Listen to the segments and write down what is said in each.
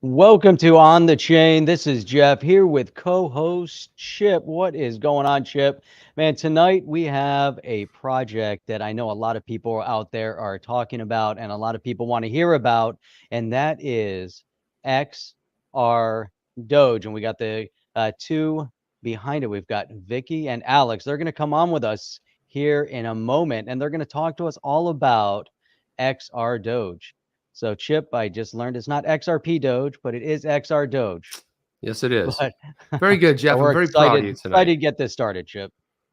Welcome to On the Chain. This is Jeff here with co-host Chip. What is going on, Chip? Man, tonight we have a project that I know a lot of people out there are talking about and a lot of people want to hear about, and that is XRdoge. And we got the two behind it. We've got Vicky and Alex. They're going to come on with us here in a moment, and they're going to talk to us all about XRdoge. So, Chip, I just learned it's not XRP Doge, but it is XR Doge. Yes, it is. But Very good, Jeff. we're I'm very proud of you excited tonight. to get this started, Chip.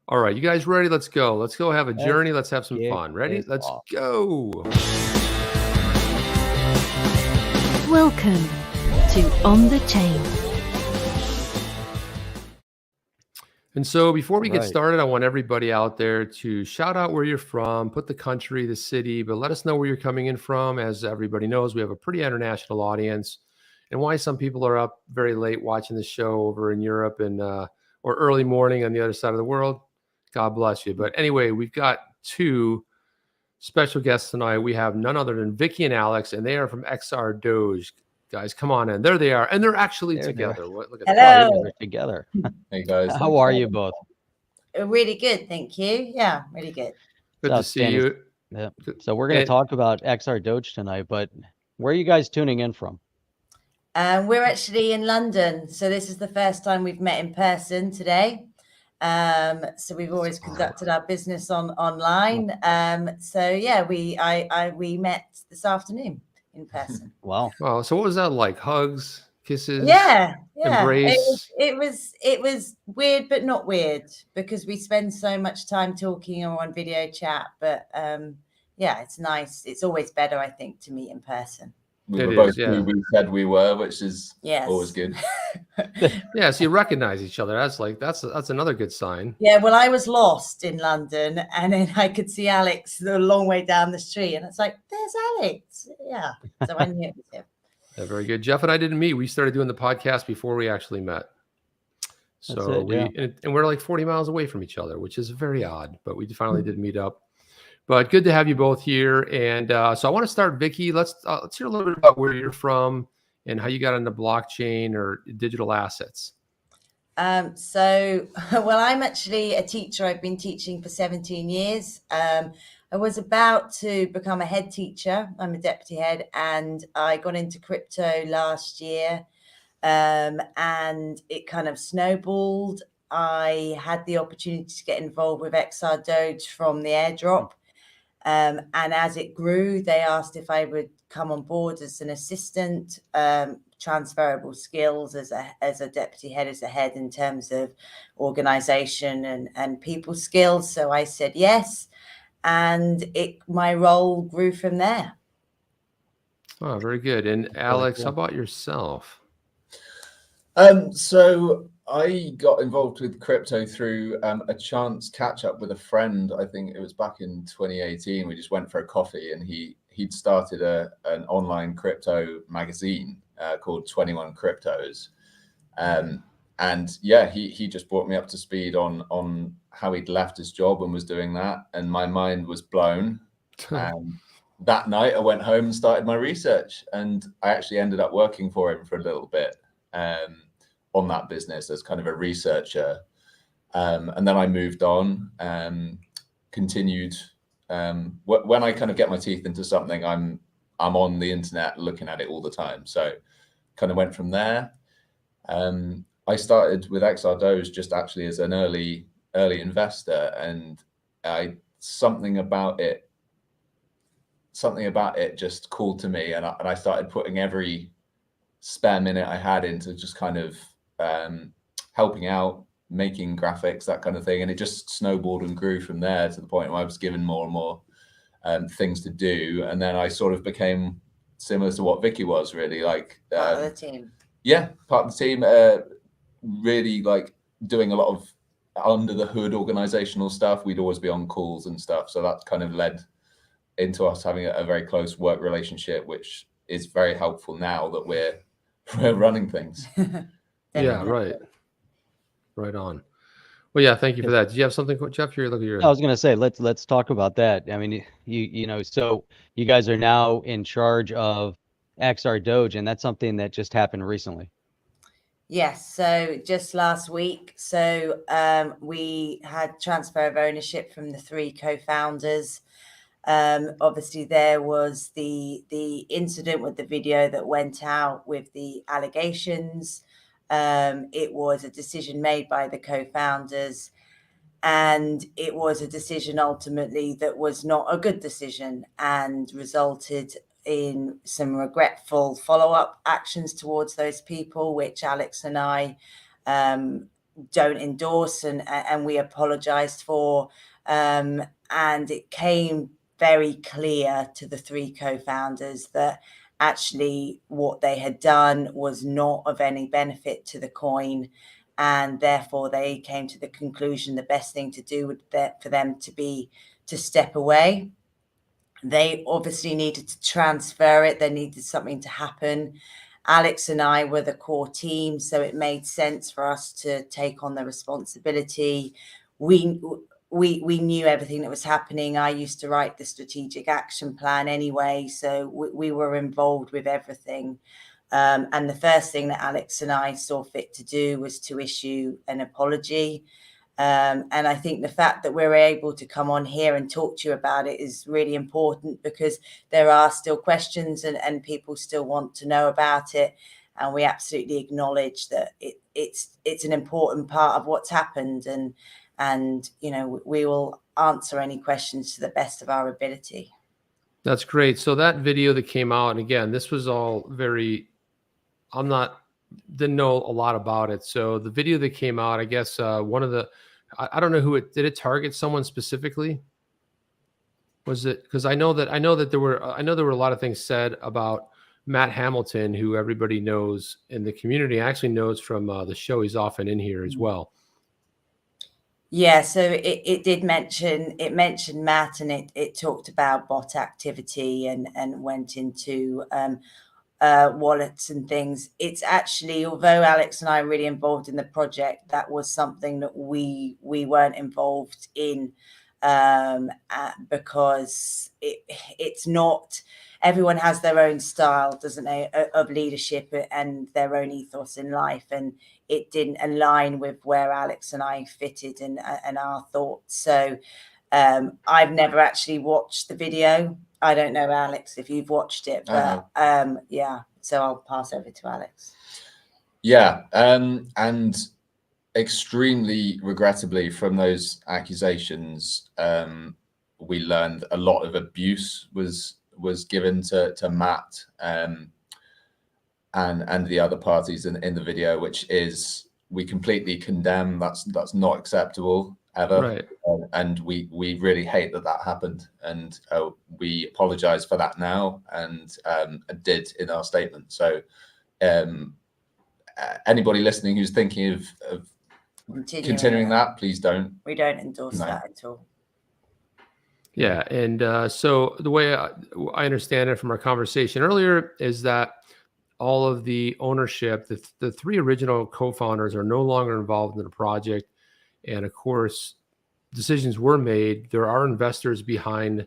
All right, you guys ready? Let's go. Let's go have a Let's journey. Let's have some kick fun. Ready? it Let's off. go. Welcome to On the Chain. And so before we get Right. started, I want everybody out there to shout out where you're from, put the country, the city, but let us know where you're coming in from. As everybody knows, we have a pretty international audience, and why some people are up very late watching the show over in Europe and or early morning on the other side of the world. God bless you. But anyway, we've got two special guests tonight. We have none other than Vicky and Alex, and they are from XRdoge. Guys, come on in. There they are, and they're actually There they are. together. Look at Oh, that. you Hello. guys are together. Hey guys. How are you both? Really good, thank you. Yeah, really good. Good to see Outstanding. you. Yeah. So we're going to And- talk about XR Doge tonight, but where are you guys tuning in from? We're actually in London, so this is the first time we've met in person today. So we've always conducted our business online. So yeah, we met this afternoon in person. Wow. Wow. So what was that like? Hugs, kisses? Yeah. Embrace. It was weird, but not weird because we spend so much time talking or on video chat. But yeah, it's nice. It's always better, I think, to meet in person. We It were is, both yeah. who we said we were, which is Yes. always good. Yeah. So you recognize each other. That's another good sign. Yeah, well, I was lost in London, and then I could see Alex a long way down the street, and it's like, there's Alex. Yeah, so I knew it was him. Yeah, very good. Jeff and I didn't meet. We started doing the podcast before we actually met. So That's it, and we're like 40 miles away from each other, which is very odd, but we finally did meet up. But good to have you both here. And so I want to start, Vicky. Let's hear a little bit about where you're from and how you got into blockchain or digital assets. So, well, I'm actually a teacher. I've been teaching for 17 years. I was about to become a head teacher. I'm a deputy head, and I got into crypto last year, and it kind of snowballed. I had the opportunity to get involved with XRdoge from the airdrop. And as it grew, they asked if I would come on board as an assistant, transferable skills as a deputy head, as a head in terms of organization and people skills. So I said yes, and my role grew from there. Oh, very good. And Alex, how about yourself? So I got involved with crypto through a chance catch up with a friend. I think it was back in 2018. We just went for a coffee, and he'd started an online crypto magazine called 21 Cryptos. And yeah, he just brought me up to speed on how he'd left his job and was doing that, and my mind was blown. That night I went home and started my research, and I actually ended up working for him for a little bit on that business as kind of a researcher. And then I moved on, continued. When I kind of get my teeth into something, I'm on the internet looking at it all the time. So kind of went from there. I started with XRdoge just actually as an early investor, and something about it just called to me, and I started putting every spare minute I had into just kind of helping out, making graphics, that kind of thing, and it just snowballed and grew from there to the point where I was given more and more things to do, and then I sort of became similar to what Vicky was, really, like Part of the team. Yeah, part of the team, really like doing a lot of under the hood organizational stuff. We'd always be on calls and stuff, so that kind of led into us having a very close work relationship, which is very helpful now that we're running things. Yeah, right on. Well, yeah, thank you for that. Did you have something, Jeff? Look at your. I was going to say, let's talk about that. I mean, you know, so you guys are now in charge of XRdoge, and that's something that just happened recently. Yes, so just last week, so we had transfer of ownership from the 3 co-founders. Obviously, there was the incident with the video that went out with the allegations. It was a decision made by the co-founders, and it was a decision ultimately that was not a good decision and resulted in some regretful follow-up actions towards those people, which Alex and I don't endorse, and we apologized for. And it came very clear to the 3 co-founders that actually what they had done was not of any benefit to the coin, and therefore they came to the conclusion the best thing to do would be for them to step away. They obviously needed to transfer it. There needed something to happen. Alex and I were the core team, so it made sense for us to take on the responsibility. We knew everything that was happening. I used to write the strategic action plan anyway, so we were involved with everything. And the first thing that Alex and I saw fit to do was to issue an apology. And I think the fact that we're able to come on here and talk to you about it is really important, because there are still questions and people still want to know about it. And we absolutely acknowledge that it's an important part of what's happened. And you know, we will answer any questions to the best of our ability. That's great. So that video that came out, and again, this was all very, didn't know a lot about it. So the video that came out, I guess one of the, I don't know who did it target someone specifically? Was it, because I know that there were a lot of things said about Matt Hamilton, who everybody knows in the community, actually knows from the show. He's often in here as well. Yeah, so it did mention Matt, and it talked about bot activity and went into wallets and things. It's actually, although Alex and I are really involved in the project, that was something that we weren't involved in, because it's not, everyone has their own style, doesn't they, of leadership and their own ethos in life, and it didn't align with where Alex and I fitted and our thoughts. So I've never actually watched the video. I don't know, Alex, if you've watched it, but yeah, so I'll pass over to Alex. Yeah, and extremely regrettably, from those accusations, we learned a lot of abuse was given to Matt and the other parties in the video, which is, we completely condemn. That's not acceptable ever. Right. And we really hate that happened, and we apologize for that now, and did in our statement. So anybody listening who's thinking of continuing that, please don't. We don't endorse that at all. Yeah, and so the way I understand it from our conversation earlier is that all of the ownership, the 3 original co-founders are no longer involved in the project, and of course, decisions were made. There are investors behind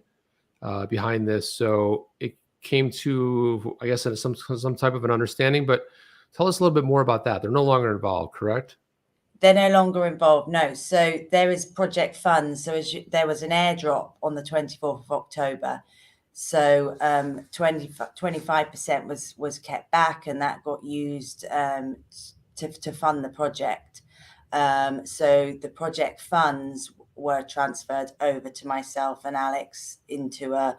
this, so it came to, I guess, some type of an understanding. But tell us a little bit more about that. They're no longer involved, correct? They're no longer involved, no. So there is project funds. So there was an airdrop on the 24th of October. So 25% was kept back, and that got used to fund the project. So the project funds were transferred over to myself and Alex into a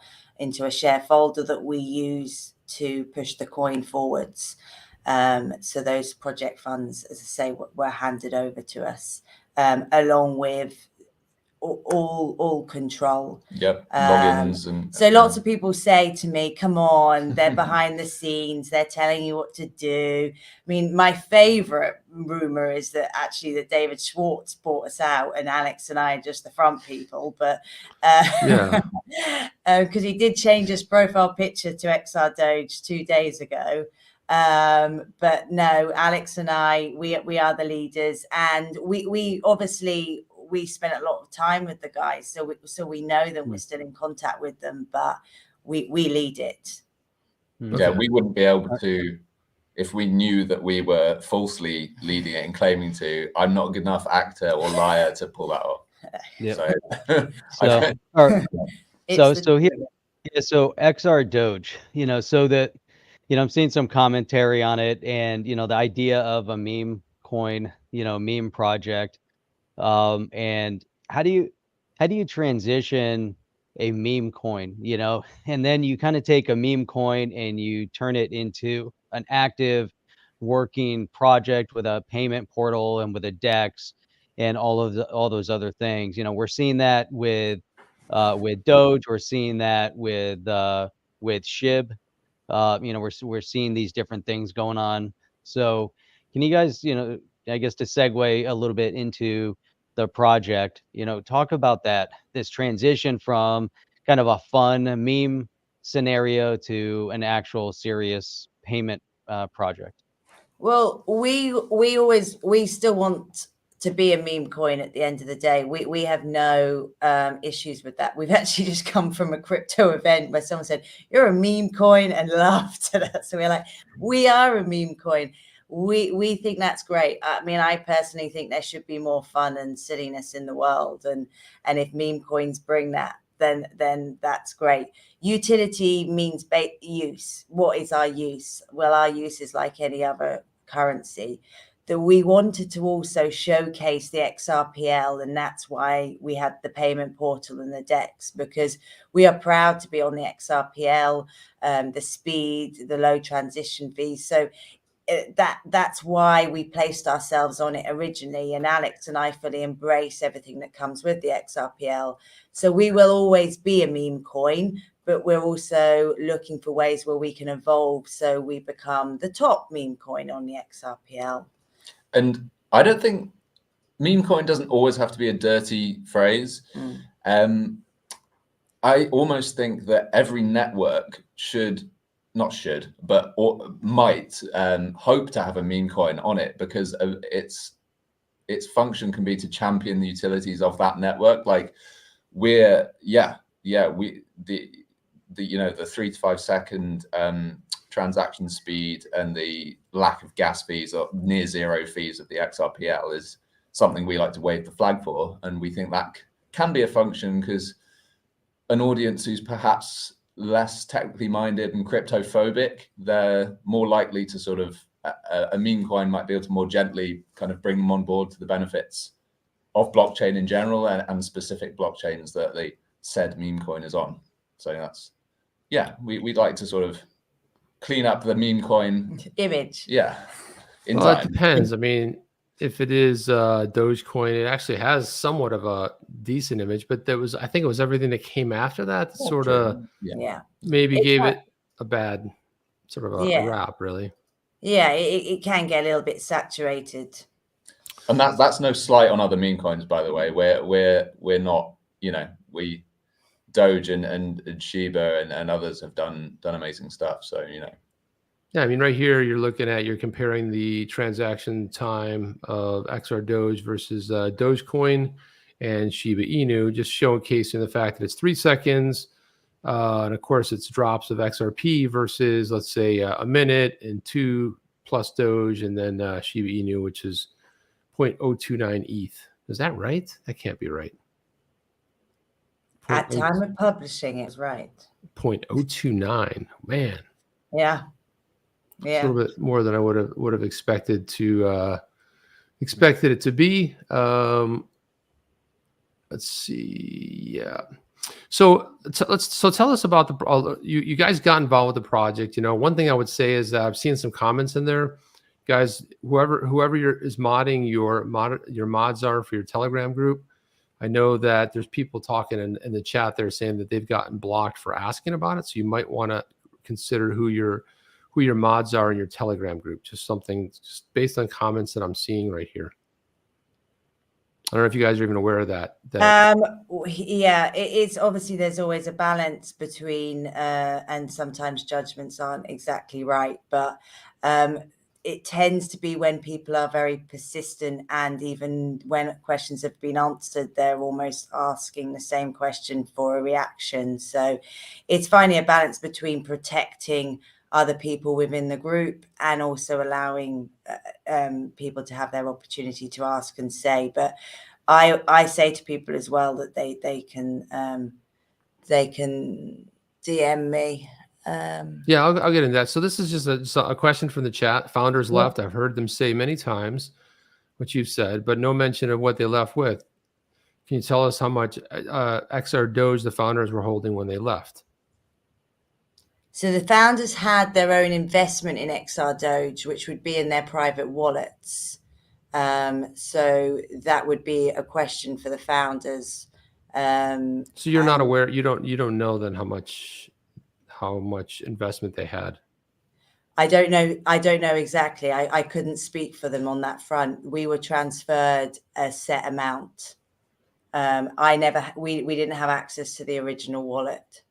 share folder that we use to push the coin forwards. So those project funds, as I say, were handed over to us, along with all control. Yep, logins and so lots of people say to me, come on, they're behind the scenes, they're telling you what to do. I mean, my favorite rumor is that actually that David Schwartz bought us out and Alex and I are just the front people, but because he did change his profile picture to XRdoge 2 days ago. But no, Alex and I, we are the leaders, and we obviously, we spent a lot of time with the guys, so we know them. We're still in contact with them, but we lead it. Yeah, Okay. we wouldn't be able to, if we knew that we were falsely leading it and claiming to. I'm not a good enough actor or liar to pull that off. Yep. So, So, all right. It's So here, the yeah, so XRdoge, so that, I'm seeing some commentary on it, and, the idea of a meme coin, meme project. And how do you transition a meme coin, and then you kind of take a meme coin and you turn it into an active working project with a payment portal and with a DEX and all those other things. We're seeing that with Doge, we're seeing that with SHIB. We're seeing these different things going on. So can you guys, I guess to segue a little bit into the project, talk about this transition from kind of a fun meme scenario to an actual serious payment project. Well, we still want to be a meme coin at the end of the day. We have no issues with that. We've actually just come from a crypto event where someone said, "You're a meme coin," and laughed at us. So we're like, we are a meme coin. We think that's great. I mean, I personally think there should be more fun and silliness in the world, and if meme coins bring that, then that's great. Utility means use. What is our use? Well, our use is like any other currency. That we wanted to also showcase the XRPL, and that's why we had the payment portal and the DEX, because we are proud to be on the XRPL, the speed, the low transition fees. So that's why we placed ourselves on it originally, and Alex and I fully embrace everything that comes with the XRPL. So we will always be a meme coin, but we're also looking for ways where we can evolve so we become the top meme coin on the XRPL. and I don't think meme coin doesn't always have to be a dirty phrase. I almost think that every network might hope to have a meme coin on it, because its function can be to champion the utilities of that network. Like the 3 to 5 second transaction speed and the lack of gas fees or near zero fees of the XRPL is something we like to wave the flag for, and we think that can be a function, because an audience who's perhaps less technically minded and cryptophobic, they're more likely to sort of a meme coin might be able to more gently kind of bring them on board to the benefits of blockchain in general, and specific blockchains that the said meme coin is on. So that's, we'd like to sort of clean up the meme coin image. In Well, time. it depends. I mean, if it is Dogecoin, it actually has somewhat of a decent image, but I think it was everything that came after that sort of maybe It's gave it a bad sort of a rap, really. Yeah, it can get a little bit saturated. And that's no slight on other meme coins, by the way. We're not, we Doge and Shiba and others have done amazing stuff. So, Yeah, I mean, right here, you're comparing the transaction time of XRdoge versus Dogecoin and Shiba Inu, just showcasing the fact that it's 3 seconds. And of course, it's drops of XRP versus, let's say, a minute and 2 plus Doge, and then Shiba Inu, which is 0.029 ETH. Is that right? That can't be right. At time of publishing, it's right. 0.029, man. Yeah. It's a little bit more than I would have expected it to be. Let's see. Yeah. So tell us about you guys got involved with the project. One thing I would say is that I've seen some comments in there, guys. Whoever is modding your mods are for your Telegram group. I know that there's people talking in the chat there saying that they've gotten blocked for asking about it. So you might want to consider who your mods are in your Telegram group. Just based on comments that I'm seeing right here. I don't know if you guys are even aware of that. It's obviously there's always a balance between, and sometimes judgments aren't exactly right, but it tends to be when people are very persistent, and even when questions have been answered, they're almost asking the same question for a reaction. So it's finding a balance between protecting other people within the group, and also allowing people to have their opportunity to ask and say. But I say to people as well that they can DM me. Yeah, I'll get into that. So this is just a question from the chat. Founders left. I've heard them say many times what you've said, but no mention of what they left with. Can you tell us how much XRdoge the founders were holding when they left? So the founders had their own investment in XRdoge, which would be in their private wallets. So that would be a question for the founders. So you're not aware. You don't know then how much investment they had. I don't know exactly. I couldn't speak for them on that front. We were transferred a set amount. We didn't have access to the original wallet.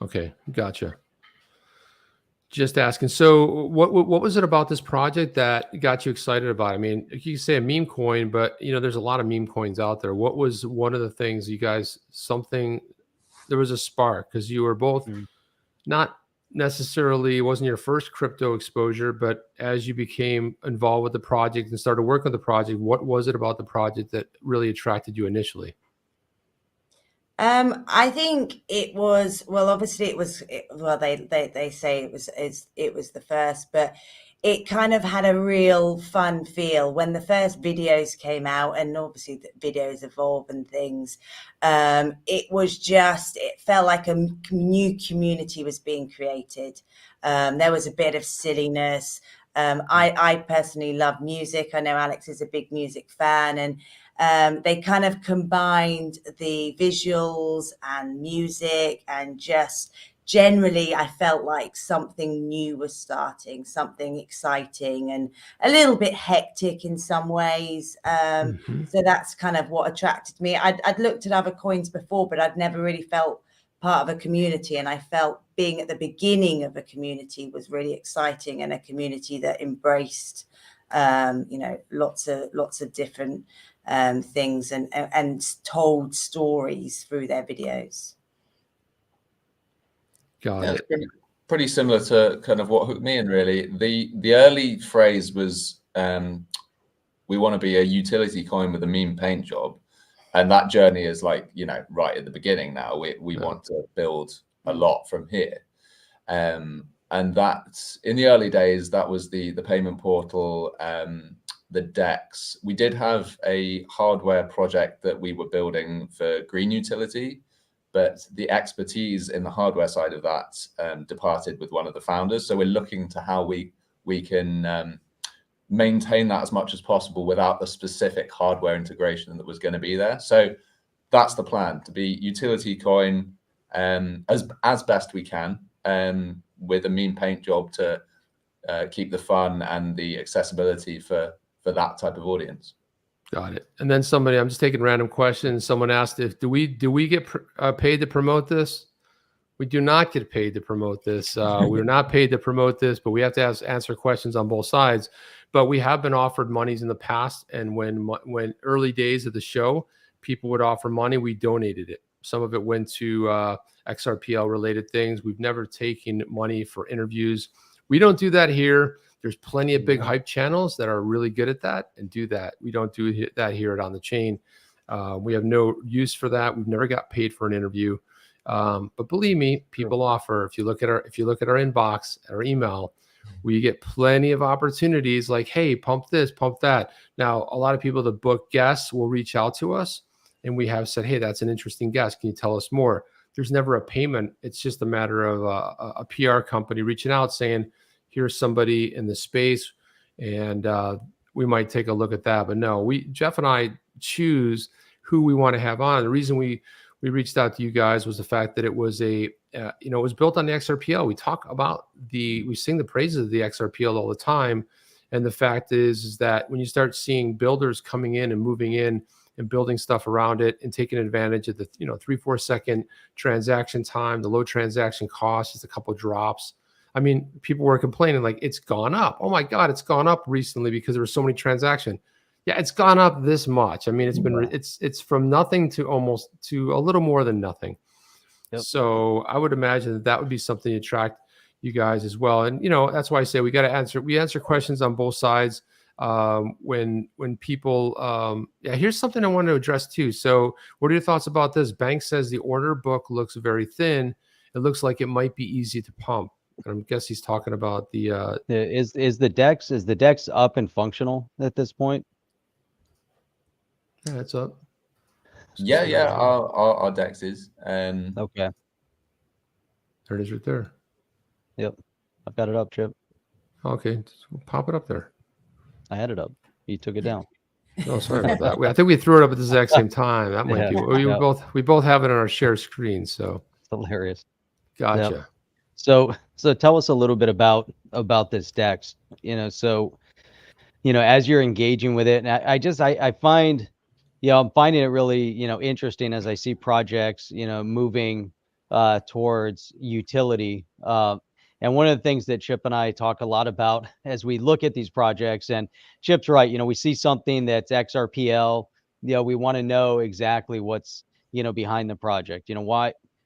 Okay, gotcha. Just asking. So what was it about this project that got you excited about it? I mean, you can say a meme coin, but there's a lot of meme coins out there. What was one of the things you guys, there was a spark, because you were both not necessarily, it wasn't your first crypto exposure, but as you became involved with the project and started working with the project, what was it about the project that really attracted you initially? I think it was, well, obviously they say it was the first, but it kind of had a real fun feel when the first videos came out, and obviously the videos evolve and things. It felt like a new community was being created. There was a bit of silliness. I personally love music. I know Alex is a big music fan, and they kind of combined the visuals and music, and just generally I felt like something new was starting, something exciting and a little bit hectic in some ways. So that's kind of what attracted me. I'd looked at other coins before, but I'd never really felt part of a community, and I felt being at the beginning of a community was really exciting, and a community that embraced lots of different things and told stories through their videos. Got it. It's pretty similar to kind of what hooked me in, really. The early phrase was we want to be a utility coin with a meme paint job, and that journey is like, right at the beginning now. We want to build a lot from here. And that's, in the early days, that was the payment portal, the DEX. We did have a hardware project that we were building for green utility, but the expertise in the hardware side of that departed with one of the founders. So we're looking to how we can maintain that as much as possible without the specific hardware integration that was going to be there. So that's the plan, to be utility coin as best we can, with a meme paint job to keep the fun and the accessibility for that type of audience. Got it. And then I'm just taking random questions. Someone asked do we get paid to promote this? We do not get paid to promote this. We're not paid to promote this, but we have to answer questions on both sides. But we have been offered monies in the past, and when early days of the show, people would offer money, we donated it. Some of it went to XRPL related things. We've never taken money for interviews. We don't do that here. There's plenty of big hype channels that are really good at that and do that. We don't do that here at On the Chain. We have no use for that. We've never got paid for an interview. But believe me, people offer. If you look at our inbox, our email, we get plenty of opportunities like, hey, pump this, pump that. Now, a lot of people that book guests will reach out to us, and we have said, hey, that's an interesting guest. Can you tell us more? There's never a payment. It's just a matter of a PR company reaching out saying, here's somebody in the space, and we might take a look at that. But no, Jeff and I choose who we want to have on. The reason we reached out to you guys was the fact that it was it was built on the XRPL. We sing the praises of the XRPL all the time. And the fact is that when you start seeing builders coming in and moving in and building stuff around it and taking advantage of the 3-4 second transaction time, the low transaction cost, just a couple of drops. I mean, people were complaining like it's gone up. Oh my God, it's gone up recently because there were so many transactions. Yeah, it's gone up this much. I mean, it's from nothing to a little more than nothing. Yep. So I would imagine that would be something to attract you guys as well. And that's why I say we answer questions on both sides. When people here's something I wanted to address too. So what are your thoughts about this? Bank says the order book looks very thin. It looks like it might be easy to pump. And I guess he's talking about the Is the DEX up and functional at this point? yeah, it's up. Yeah. Our DEX is. Okay. There it is right there. Yep. I've got it up, Chip. Okay, pop it up there. I had it up. You took it down. Oh, sorry about that. I think we threw it up at the exact same time. That might Yeah, be. We both have it on our share screen. So It's hilarious. gotcha. Yep. So tell us a little bit about this DEX. So as you're engaging with it, and I find, I'm finding it really interesting as I see projects moving towards utility. And one of the things that Chip and I talk a lot about as we look at these projects, and Chip's right, we see something that's XRPL, we want to know exactly what's behind the project.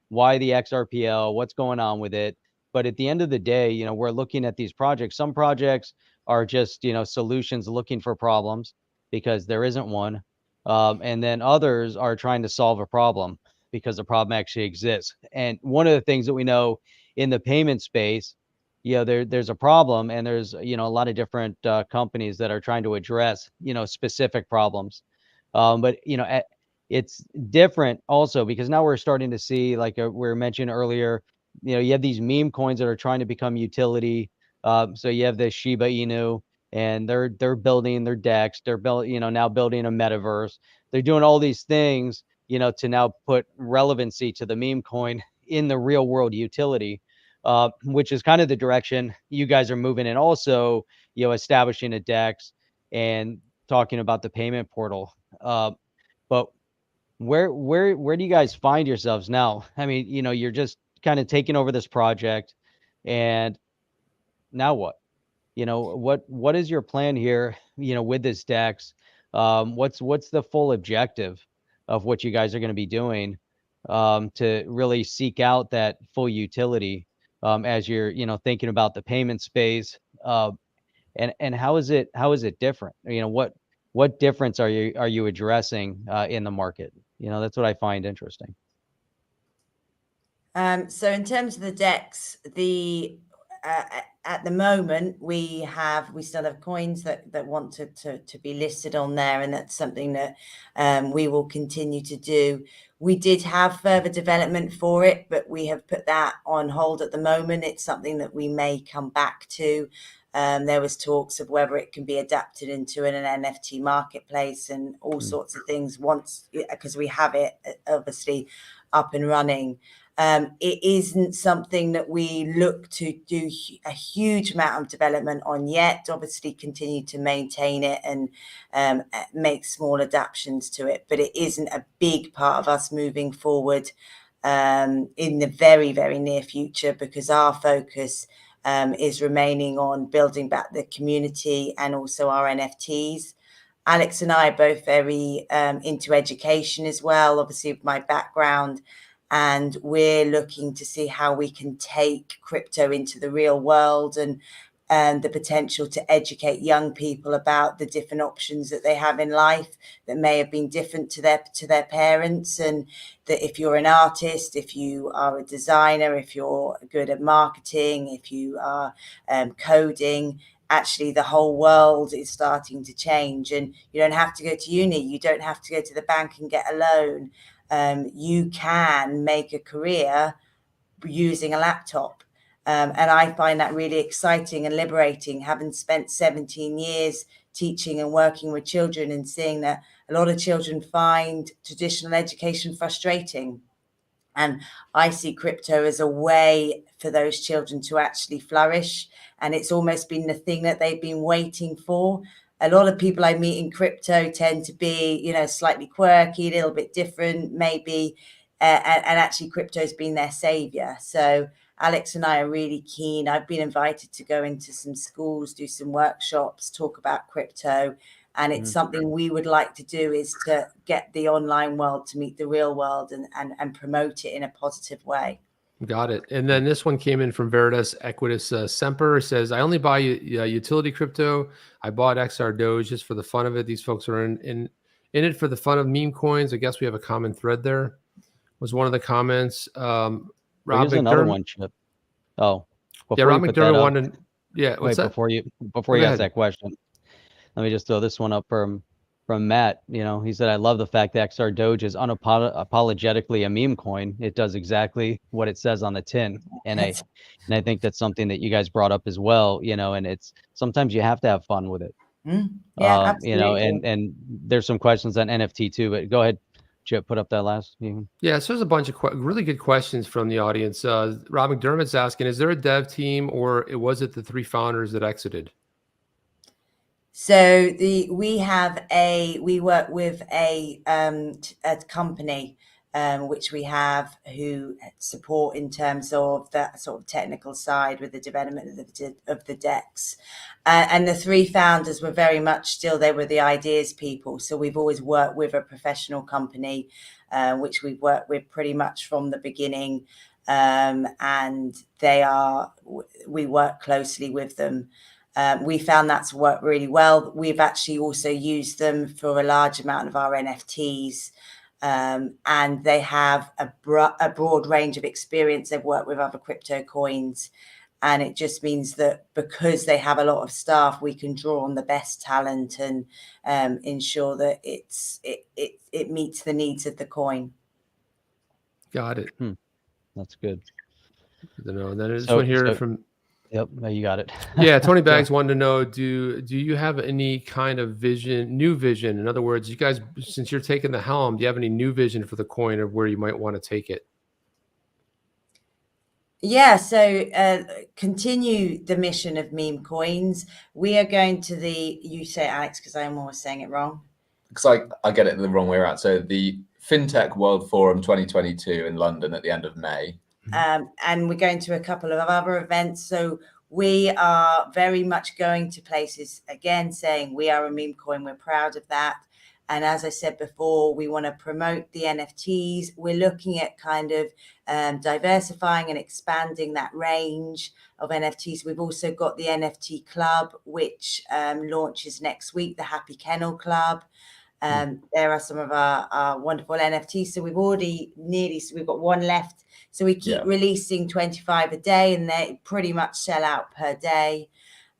Why the XRPL, what's going on with it. But at the end of the day, we're looking at these projects. Some projects are just solutions looking for problems because there isn't one, and then others are trying to solve a problem because the problem actually exists. And one of the things that we know in the payment space, there's a problem, and there's a lot of different companies that are trying to address specific problems. But it's different also because now we're starting to see, like we were mentioned earlier, you have these meme coins that are trying to become utility. So you have the Shiba Inu, and they're building their DEX. They're now building a metaverse. They're doing all these things, to now put relevancy to the meme coin in the real world utility, which is kind of the direction you guys are moving in. Also, establishing a DEX and talking about the payment portal. But where do you guys find yourselves now? I mean, you're just kind of taking over this project, and now what? What is your plan here, with this DEX? What's the full objective of what you guys are going to be doing, to really seek out that full utility, as you're, thinking about the payment space, and how is it different? What difference are you addressing in the market? That's what I find interesting. So in terms of the DEX, at the moment we still have coins that want to be listed on there, and that's something that we will continue to do. We did have further development for it, but we have put that on hold at the moment. It's something that we may come back to. There was talks of whether it can be adapted into an NFT marketplace and all sorts of things once, because we have it obviously up and running. It isn't something that we look to do a huge amount of development on yet. Obviously continue to maintain it and make small adaptations to it, but it isn't a big part of us moving forward in the very, very near future, because our focus is remaining on building back the community and also our NFTs. Alex and I are both very into education as well, obviously with my background, and we're looking to see how we can take crypto into the real world and the potential to educate young people about the different options that they have in life that may have been different to their parents. And that if you're an artist, if you are a designer, if you're good at marketing, if you are coding, actually the whole world is starting to change, and you don't have to go to uni, you don't have to go to the bank and get a loan. You can make a career using a laptop. And I find that really exciting and liberating, having spent 17 years teaching and working with children and seeing that a lot of children find traditional education frustrating. And I see crypto as a way for those children to actually flourish. And it's almost been the thing that they've been waiting for. A lot of people I meet in crypto tend to be, slightly quirky, a little bit different, maybe. And actually crypto has been their savior. So Alex and I are really keen. I've been invited to go into some schools, do some workshops, talk about crypto. And it's something we would like to do, is to get the online world to meet the real world and promote it in a positive way. Got it. And then this one came in from Veritas Equitas Semper. Says, I only buy utility crypto. I bought XRdoge just for the fun of it. These folks are in it for the fun of meme coins. I guess we have a common thread there. Was one of the comments. Rob Here's another McDermott. one, Chip. Oh, Yeah, before Rob you put that McDermott up, wanted. Yeah, what's wait, that? before you Go ask ahead. that question, let me just throw this one up from Matt. You know, he said, I love the fact that XRdoge is unapologetically a meme coin. It does exactly what it says on the tin. And I think that's something that you guys brought up as well, you know, and it's sometimes you have to have fun with it. Yeah, You know, absolutely. and there's some questions on NFT too, but go ahead, Chip, put up that last. Yeah, so there's a bunch of really good questions from the audience. Rob McDermott's asking, is there a dev team or was it the 3 founders that exited? So we work with a company which we have who support in terms of that sort of technical side with the development of the decks, and the 3 founders were very much still, they were the ideas people. So we've always worked with a professional company, which we've worked with pretty much from the beginning, and we work closely with them. We found that's worked really well. We've actually also used them for a large amount of our NFTs, and they have a broad range of experience. They've worked with other crypto coins, and it just means that because they have a lot of staff, we can draw on the best talent and ensure that it meets the needs of the coin. Got it. That's good. I don't know. And then this one here from. Yep, you got it. Yeah, Tony Baggs wanted to know, do you have any kind of new vision? In other words, you guys, since you're taking the helm, do you have any new vision for the coin of where you might want to take it? Yeah, so continue the mission of meme coins. We are going to you say Alex, because I'm always saying it wrong. Because I get it the wrong way around. So the FinTech World Forum 2022 in London at the end of May. And we're going to a couple of other events. So we are very much going to places, again, saying we are a meme coin. We're proud of that. And as I said before, we want to promote the NFTs. We're looking at kind of diversifying and expanding that range of NFTs. We've also got the NFT Club, which launches next week, the Happy Kennel Club. There are some of our wonderful NFTs. So we've already we've got 1 left. So we keep releasing 25 a day, and they pretty much sell out per day.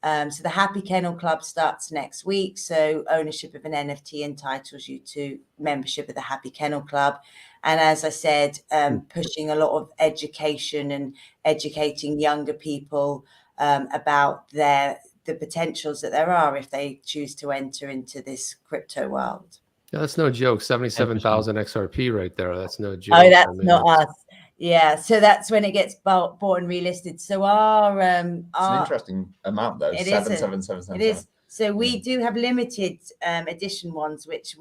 So the Happy Kennel Club starts next week. So ownership of an NFT entitles you to membership of the Happy Kennel Club. And as I said, pushing a lot of education and educating younger people about the potentials that there are if they choose to enter into this crypto world. Yeah, that's no joke. 77,000 XRP right there. That's no joke. Oh, that's not us. Yeah, so that's when it gets bought and relisted. So it's an interesting amount though. It 77777. It is. So we do have limited edition ones which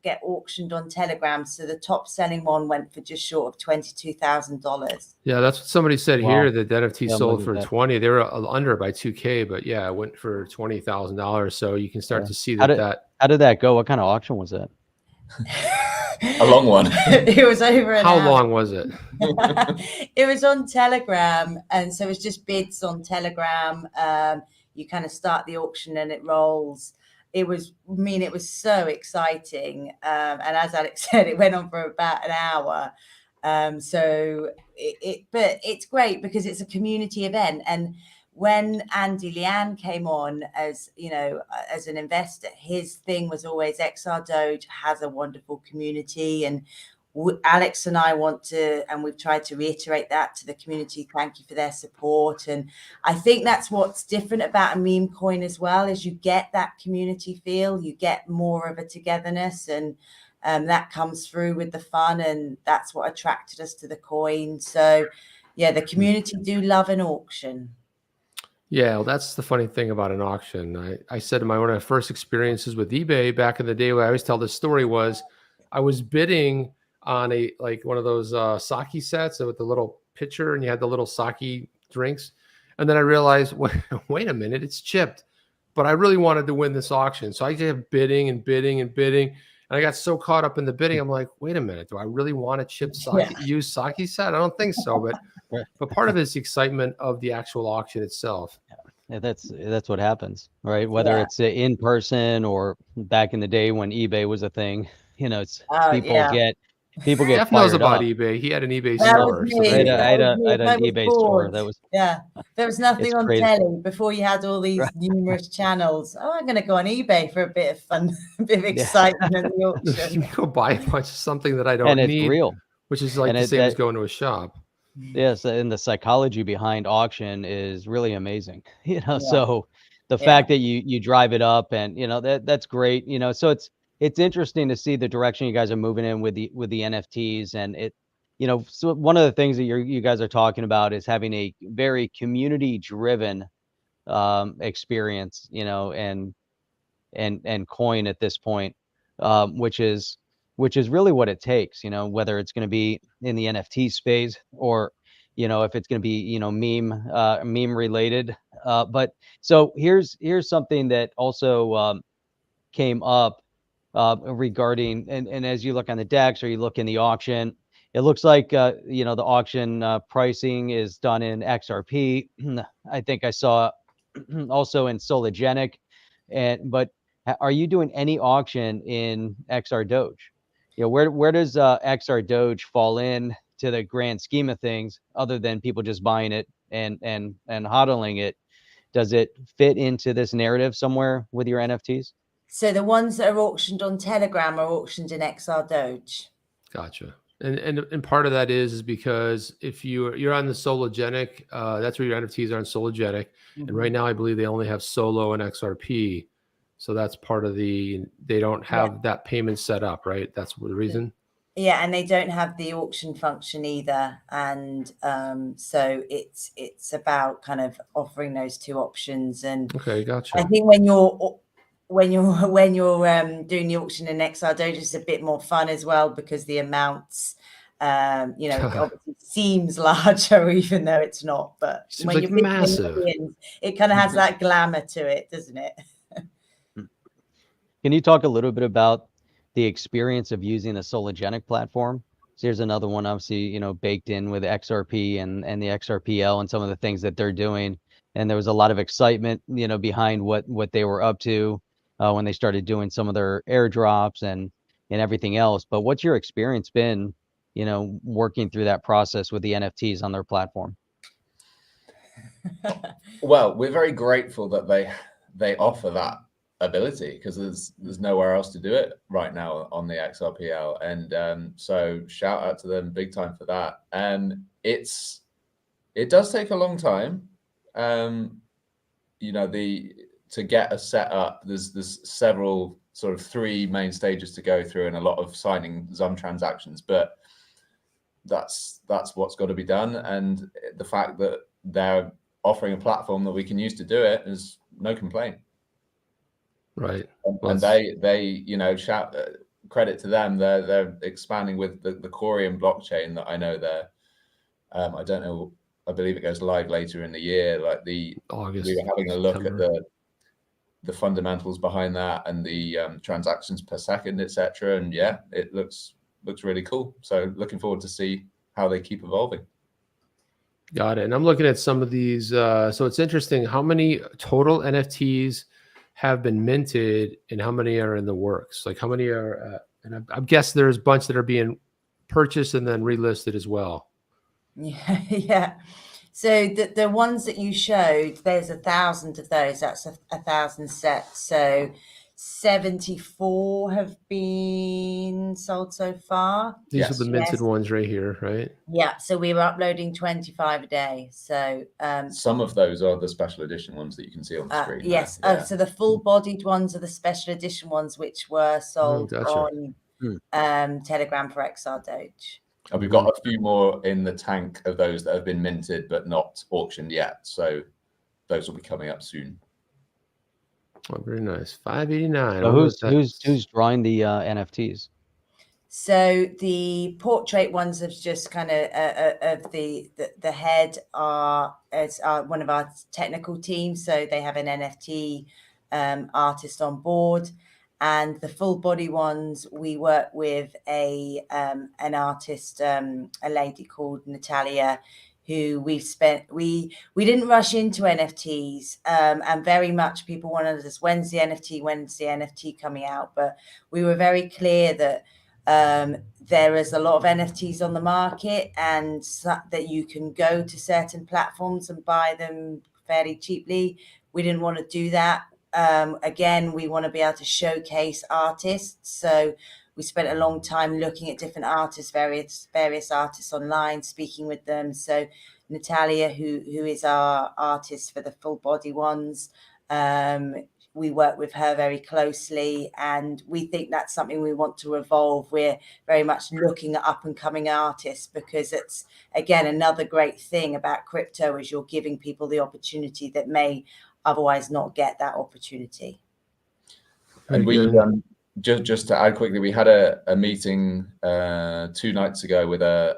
get auctioned on Telegram. So the top selling one went for just short of $22,000. Yeah, that's what somebody said here. That NFT sold for that. 20. They were under by 2K, but yeah, it went for $20,000. So you can start to see that. How did that go? What kind of auction was that? A long one. It was over an hour. How long was it? It was on Telegram, and so it was just bids on Telegram. You kind of start the auction and it rolls. It was so exciting. And as Alex said, it went on for about an hour. But it's great because it's a community event. And when Andy Lian came on as an investor, his thing was always XRdoge has a wonderful community, and Alex and I want to, and we've tried to reiterate that to the community. Thank you for their support. And I think that's what's different about a meme coin as well, is you get that community feel, you get more of a togetherness, and that comes through with the fun, and that's what attracted us to the coin. So yeah, the community do love an auction. Yeah, well, that's the funny thing about an auction. I said one of my first experiences with eBay back in the day, where I always tell this story, was I was bidding on one of those sake sets with the little pitcher, and you had the little sake drinks. And then I realized, wait a minute, it's chipped. But I really wanted to win this auction. So I kept bidding and bidding and bidding. And I got so caught up in the bidding, I'm like, wait a minute, do I really want a chipped used sake set? I don't think so. But Right. but part of it is the excitement of the actual auction itself. Yeah, that's what happens, right? Whether Yeah. it's in person or back in the day when eBay was a thing, it's Oh, people yeah. get Jeff knows fired about up. eBay. He had an eBay That was store, so me. there you I go. had I an was eBay store bored. that was Yeah. There was nothing it's on crazy. telly before you had all these numerous channels. Oh, I'm going to go on eBay for a bit of fun, a bit of excitement in the auction. You go buy a bunch of something that I and don't it's need, real. which is like And the it same as that going to a shop. yes, and the psychology behind auction is really amazing. Yeah. So the Yeah. fact that you drive it up and that's great. So it's interesting to see the direction you guys are moving in with the NFTs and it so one of the things that you guys are talking about is having a very community driven experience, and coin at this point, which is really what it takes, whether it's going to be in the NFT space or if it's going to be meme related. But so here's something that also came up regarding and as you look on the DEX or you look in the auction, it looks like the auction pricing is done in XRP. I think I saw also in Sologenic, but are you doing any auction in XRdoge? Where does XRdoge fall in to the grand scheme of things, other than people just buying it and hodling it? Does it fit into this narrative somewhere with your NFTs? So the ones that are auctioned on Telegram are auctioned in XRdoge. Gotcha. And part of that is because if you're on the Sologenic, that's where your NFTs are on Sologenic. And right now, I believe they only have Solo and XRP. So that's part of they don't have that payment set up, right? That's the reason. Yeah, and they don't have the auction function either, and so it's about kind of offering those two options. And Okay, gotcha. I think when you're doing the auction in XRdoge, it's a bit more fun as well because the amounts, obviously seems larger even though it's not. But Seems when like you're bidding in massive. millions, it kind of has that glamour to it, doesn't it? Can you talk a little bit about the experience of using the Sologenic platform? So here's another one, obviously, baked in with XRP and the XRPL and some of the things that they're doing. And there was a lot of excitement, behind what they were up to when they started doing some of their airdrops and everything else. But what's your experience been, working through that process with the NFTs on their platform? Well, we're very grateful that they offer that ability because there's nowhere else to do it right now on the XRPL, and so shout out to them big time for that. It does take a long time, to get a set up. There's several sort of 3 main stages to go through and a lot of signing some transactions, but that's what's got to be done. And the fact that they're offering a platform that we can use to do it is no complaint. Right. And they shout credit to them. They're expanding with the Corium blockchain that I know they're I don't know, I believe it goes live later in the year. Like August, we were having a look September. at the fundamentals behind that and the transactions per second, etc. And yeah, it looks really cool. So looking forward to see how they keep evolving. Got it. And I'm looking at some of these. So it's interesting how many total NFTs have been minted and how many are in the works. Like how many are, and I guess there's a bunch that are being purchased and then relisted as well. Yeah, yeah. So the ones that you showed, there's 1,000 of those. That's 1,000 sets. So 74 have been sold so far. These are the minted ones right here, right? Yeah. So we were uploading 25 a day. So some of those are the special edition ones that you can see on the screen. Yes. Yeah. So the full-bodied ones are the special edition ones, which were sold on Telegram for XRdoge. And we've got a few more in the tank of those that have been minted but not auctioned yet. So those will be coming up soon. Oh, very nice. 589. So who's drawing the NFTs? So the portrait ones have just kind of the head are one of our technical teams. So they have an NFT artist on board. And the full body ones, we work with an artist, a lady called Natalia, who we didn't rush into NFTs, and very much people wanted us, when's the NFT coming out? But we were very clear that there is a lot of NFTs on the market, and that you can go to certain platforms and buy them fairly cheaply. We didn't want to do that. Again, we want to be able to showcase artists. So we spent a long time looking at different artists, various artists online, speaking with them. So Natalia, who is our artist for the full body ones, we work with her very closely, and we think that's something we want to evolve. We're very much looking at up and coming artists, because it's, again, another great thing about crypto is you're giving people the opportunity that may otherwise not get that opportunity. And we just to add quickly, we had a meeting 2 nights ago with a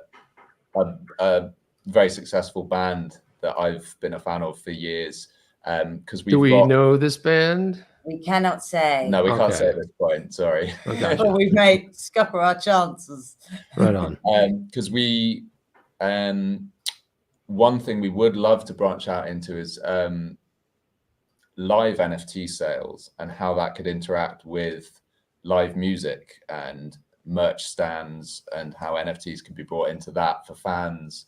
very successful band that I've been a fan of for years. Because we know this band? We cannot say. No, we can't say at this point. Sorry. Okay. But we may scupper our chances. Right on. Because we, one thing we would love to branch out into is live NFT sales, and how that could interact with live music and merch stands, and how NFTs can be brought into that for fans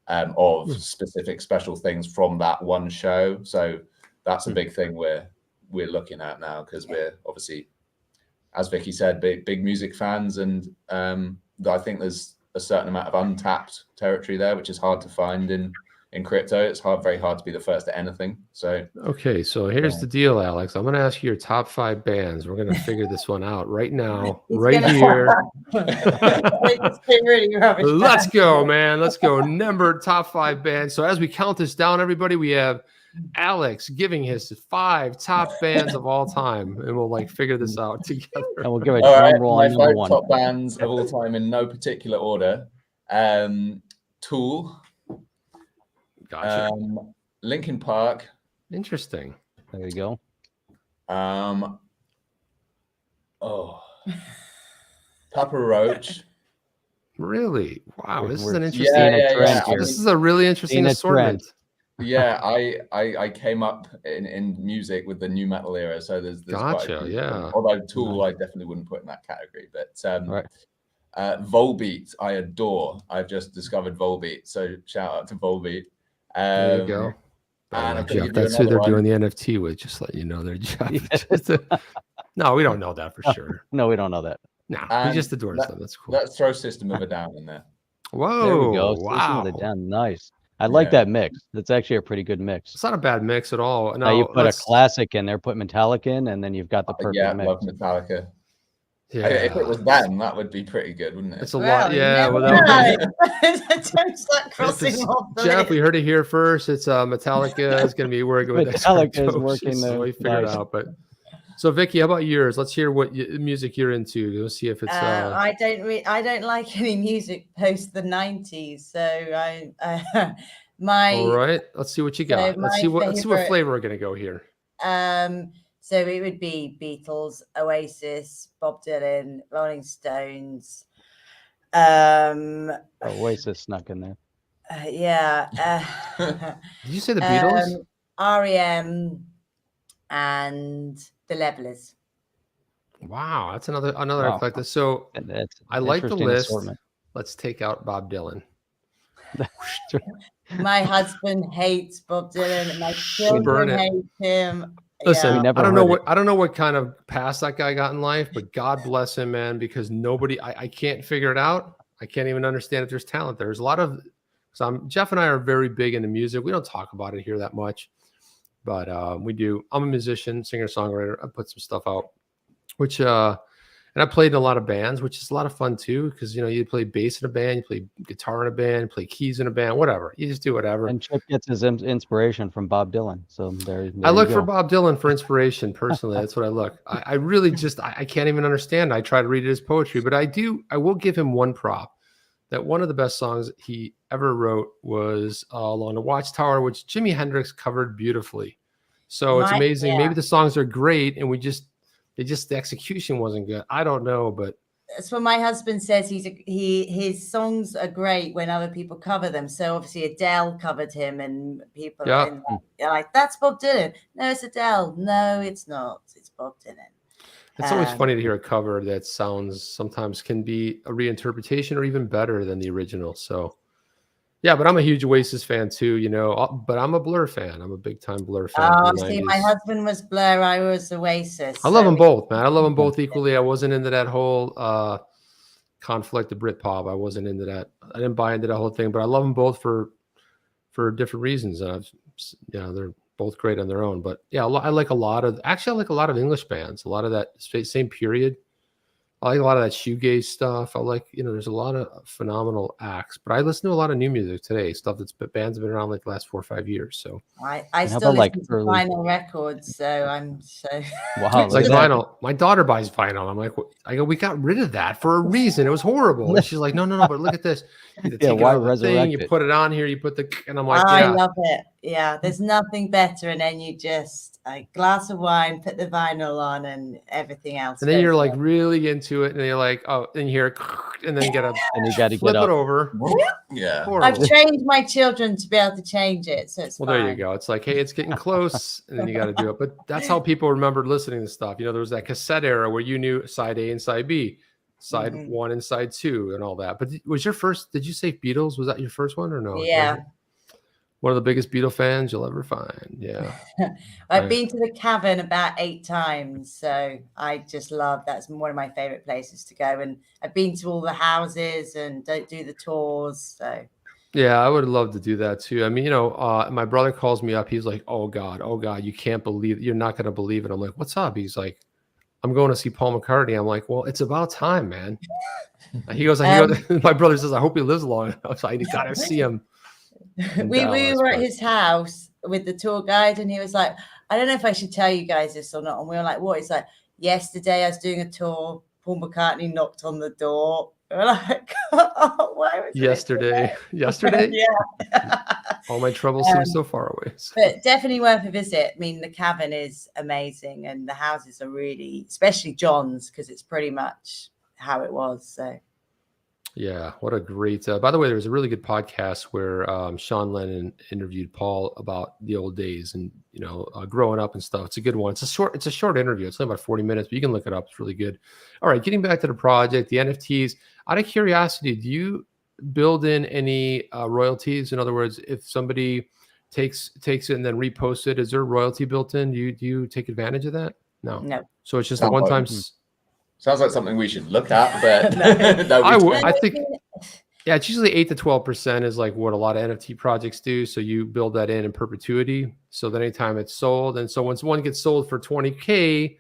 of specific special things from that one show. So that's a big thing we're looking at now, because we're obviously, as Vicky said, big music fans, and I think there's a certain amount of untapped territory there, which is hard to find in crypto. It's very hard to be the first at anything. So okay, so here's the deal, Alex. I'm going to ask you your top 5 bands. We're going to figure this one out right now, right here. Let's go, man. Let's go. Top 5 bands. So as we count this down, everybody, we have Alex giving his 5 top bands of all time, and we'll figure this out together. And we'll give a drum roll on number 1. Top bands of all time in no particular order. Tool. Gotcha. Linkin Park. Interesting. There you go. Papa Roach. Really? Wow, this is an interesting. This is a really interesting assortment. Yeah, I came up in music with the new metal era, so there's gotcha. Yeah. Although Tool, I definitely wouldn't put in that category, but Volbeat, I adore. I've just discovered Volbeat, so shout out to Volbeat. There you go. And Jeff, that's who they're doing the NFT with. Just letting you know, they're Jeff. No, we don't know that for sure. No, we don't know that. No, he just adores them. That's cool. Let's throw System of a Down in there. Whoa! There we go. Wow! System of a Down, nice. I like that mix. That's actually a pretty good mix. It's not a bad mix at all. Now you put a classic in there, put Metallica in, and then you've got the perfect mix. I love Metallica. Yeah. If it was them, that would be pretty good, wouldn't it? It's a lot. Yeah. Don't start crossing off. Jeff, we heard it here first. It's Metallica is going to be working with Metallica is working there. So we figured it out. But so, Vicky, how about yours? Let's hear what music you're into. Let's see if it's. I don't like any music post the 90s. So All right. Let's see what you got. Let's see what flavor we're going to go here. So it would be Beetles, Oasis, Bob Dylan, Rolling Stones. Oasis snuck in there. Yeah. Did you say the Beatles? REM and the Levelers. Wow, that's another eclectic. So I like the list. Assortment. Let's take out Bob Dylan. My husband hates Bob Dylan, and my children hate him. Listen, I don't know what kind of past that guy got in life, but God bless him, man, because I can't figure it out. I can't even understand if there's talent there. There's a lot of, Jeff and I are very big into music. We don't talk about it here that much, but we do. I'm a musician, singer, songwriter. I put some stuff out, which and I played in a lot of bands, which is a lot of fun too, because you play bass in a band, you play guitar in a band, play keys in a band, whatever. You just do whatever. And Chip gets his inspiration from Bob Dylan. So there I look for Bob Dylan for inspiration personally. That's what I look. I really just I can't even understand. I try to read his poetry, but I will give him one prop. That one of the best songs he ever wrote was Along the Watchtower, which Jimi Hendrix covered beautifully. So it's amazing. Yeah. Maybe the songs are great, and the execution wasn't good. I don't know, but That's what my husband says. His songs are great when other people cover them. So obviously Adele covered him, and people Yeah. are like, "That's Bob Dylan." No, it's Adele. No, it's not. It's Bob Dylan. It's always funny to hear a cover that sounds sometimes can be a reinterpretation or even better than the original. So, yeah, but I'm a huge Oasis fan too, you know, but I'm a Blur fan. I'm a big time Blur fan. Oh, From the see, 90s. my husband was Blur. I was Oasis. I love them both, man. I love them both equally. I wasn't into that whole conflict of Britpop. I wasn't into that. I didn't buy into that whole thing, but I love them both for different reasons. They're both great on their own. But yeah, I like a lot of English bands. A lot of that same period. I like a lot of that shoegaze stuff. I like, there's a lot of phenomenal acts, but I listen to a lot of new music today, stuff bands have been around like the last 4 or 5 years. So I still listen to vinyl records, so I'm so wow. It's like vinyl. My daughter buys vinyl. I'm like, we got rid of that for a reason. It was horrible. And she's like, no, but look at this. You take why it out of the thing, you it? put it on here, you put and I'm like, I love it. Yeah, there's nothing better. And then you just a glass of wine, put the vinyl on, and everything else. And then you're like really into it, and you're like, oh, and you hear, and then you gotta flip it over. Yeah, horrible. I've trained my children to be able to change it, so it's well. fine. There you go. It's like, hey, it's getting close, and then you got to do it. But that's how people remembered listening to stuff. There was that cassette era where you knew side A and side B, side 1 and side 2, and all that. But was your first? Did you say Beatles? Was that your first one or no? Yeah. One of the biggest Beatle fans you'll ever find. Yeah. I've been to the Cavern about 8 times, so I just love. That's one of my favorite places to go. And I've been to all the houses and don't do the tours. So yeah, I would love to do that too. I mean, my brother calls me up. He's like, "Oh God, you can't believe. You're not going to believe it." I'm like, "What's up?" He's like, "I'm going to see Paul McCartney." I'm like, "Well, it's about time, man." He goes, my brother says, "I hope he lives long enough, so I got to see him." We were at his house with the tour guide, and he was like, "I don't know if I should tell you guys this or not." And we were like, "What?" He's like, "Yesterday I was doing a tour. Paul McCartney knocked on the door." We were like, "Oh, why was yesterday?" Yeah. All my troubles seem so far away. So. But definitely worth a visit. I mean, the Cavern is amazing, and the houses are really, especially John's, because it's pretty much how it was. So. Yeah, what a great. By the way, there was a really good podcast where Sean Lennon interviewed Paul about the old days and growing up and stuff. It's a good one. It's a short interview. It's only about 40 minutes, but you can look it up. It's really good. All right, getting back to the project, the NFTs. Out of curiosity, do you build in any royalties? In other words, if somebody takes it and then reposts it, is there royalty built in? Do you take advantage of that? No. So it's just a one-time. Sounds like something we should look at, but I think, yeah, it's usually 8 to 12% is like what a lot of NFT projects do. So you build that in perpetuity. So that anytime it's sold, and so once one gets sold for 20K,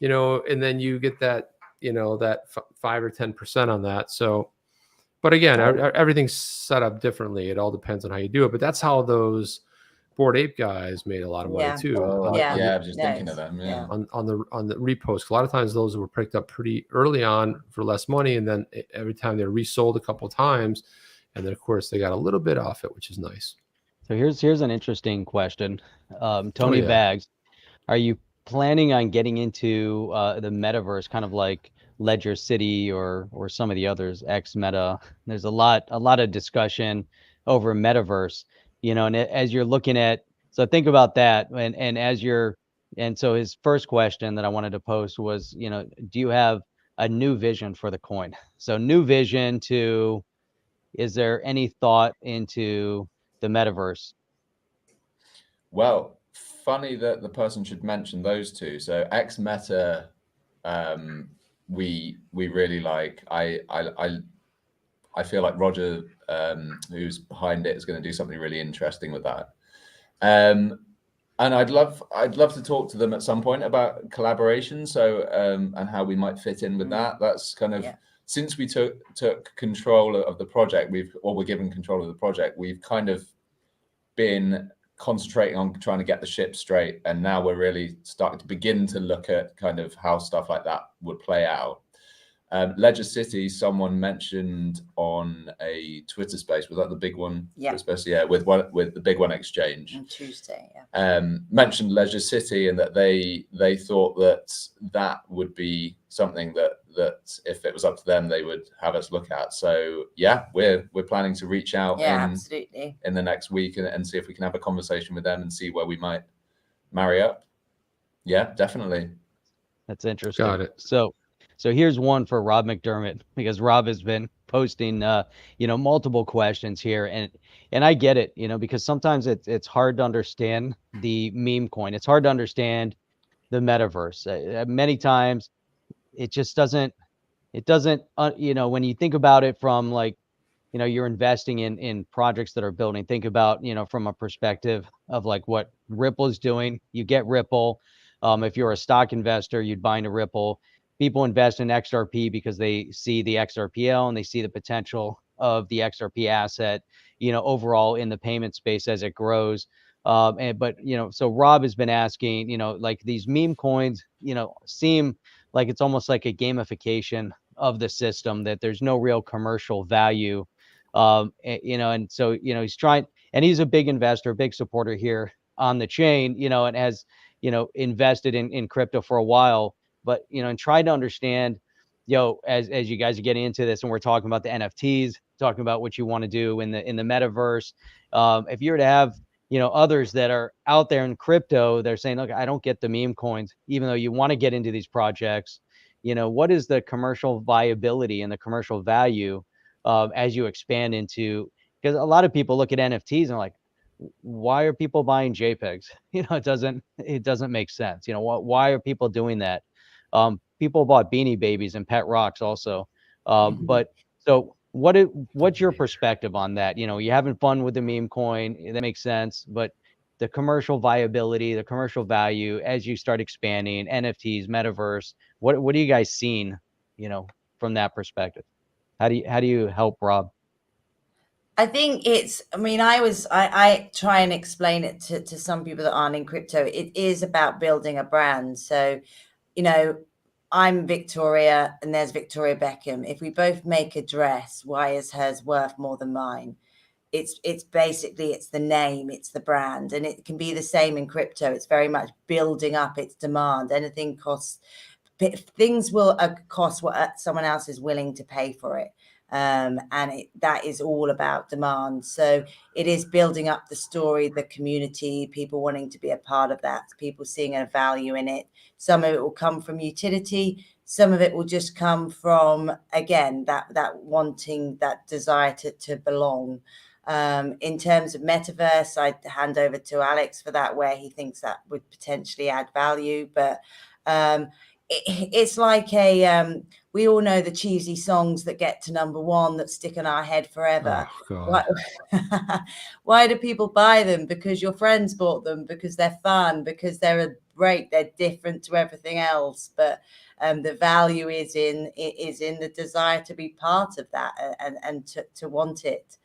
and then you get that, that 5 or 10% on that. So, but again, everything's set up differently. It all depends on how you do it. But that's how those Bored Ape guys made a lot of money too. I was just thinking of them. Yeah. On the repost. A lot of times those were picked up pretty early on for less money, and then every time they're resold a couple of times, and then of course they got a little bit off it, which is nice. So here's an interesting question. Tony Bags, are you planning on getting into the metaverse, kind of like Ledger City or some of the others, X Meta? There's a lot of discussion over metaverse. And as you're looking at, so think about that, and so his first question that I wanted to post was, do you have a new vision for the coin? So new vision is there any thought into the metaverse? Well, funny that the person should mention those two. So X Meta, we really like. I feel like Roger, who's behind it, is going to do something really interesting with that. And I'd love to talk to them at some point about collaboration. So and how we might fit in with that. That's kind of since we took control of the project, we're given control of the project. We've kind of been concentrating on trying to get the ship straight, and now we're really starting to begin to look at kind of how stuff like that would play out. Ledger City, someone mentioned on a Twitter space. Was that the big one? Yeah. Especially, with the big one exchange. On Tuesday, yeah. Mentioned Ledger City, and that they thought that would be something that if it was up to them, they would have us look at. So yeah, we're planning to reach out absolutely in the next week and see if we can have a conversation with them and see where we might marry up. Yeah, definitely. That's interesting. Got it. So here's one for Rob McDermott, because Rob has been posting, multiple questions here, and I get it, because sometimes it's hard to understand the meme coin. It's hard to understand the metaverse. Many times, it just doesn't. It doesn't. When you think about it from like, you're investing in projects that are building. Think about, from a perspective of like what Ripple is doing. You get Ripple. If you're a stock investor, you'd buy into Ripple. People invest in XRP because they see the XRPL and they see the potential of the XRP asset, overall in the payment space as it grows. So Rob has been asking, like these meme coins, seem like it's almost like a gamification of the system, that there's no real commercial value. And so, he's trying, and he's a big investor, big supporter here on the chain, and has, invested in crypto for a while. But, and try to understand, as you guys are getting into this and we're talking about the NFTs, talking about what you want to do in the metaverse. If you were to have, others that are out there in crypto, they're saying, look, I don't get the meme coins, even though you want to get into these projects, what is the commercial viability and the commercial value as you expand into, because a lot of people look at NFTs and like, why are people buying JPEGs? It doesn't make sense. Why are people doing that? People bought Beanie Babies and pet rocks also. But so what's your perspective on that? You're having fun with the meme coin, that makes sense, but the commercial viability, the commercial value as you start expanding NFTs, metaverse, what are you guys seeing, from that perspective? How do you help Rob? I think I try and explain it to some people that aren't in crypto. It is about building a brand. So, I'm Victoria and there's Victoria Beckham. If we both make a dress, why is hers worth more than mine? It's basically, it's the name, it's the brand, and it can be the same in crypto. It's very much building up its demand. Anything costs, things will cost what someone else is willing to pay for it. That is all about demand. So it is building up the story, the community, people wanting to be a part of that, people seeing a value in it. Some of it will come from utility. Some of it will just come from, again, that wanting, that desire to belong. In terms of metaverse, I'd hand over to Alex for that, where he thinks that would potentially add value. But it's like we all know the cheesy songs that get to number one that stick in our head forever. Oh, why do people buy them? Because your friends bought them, because they're fun, because they're great, they're different to everything else. But the value is in the desire to be part of that and to want it.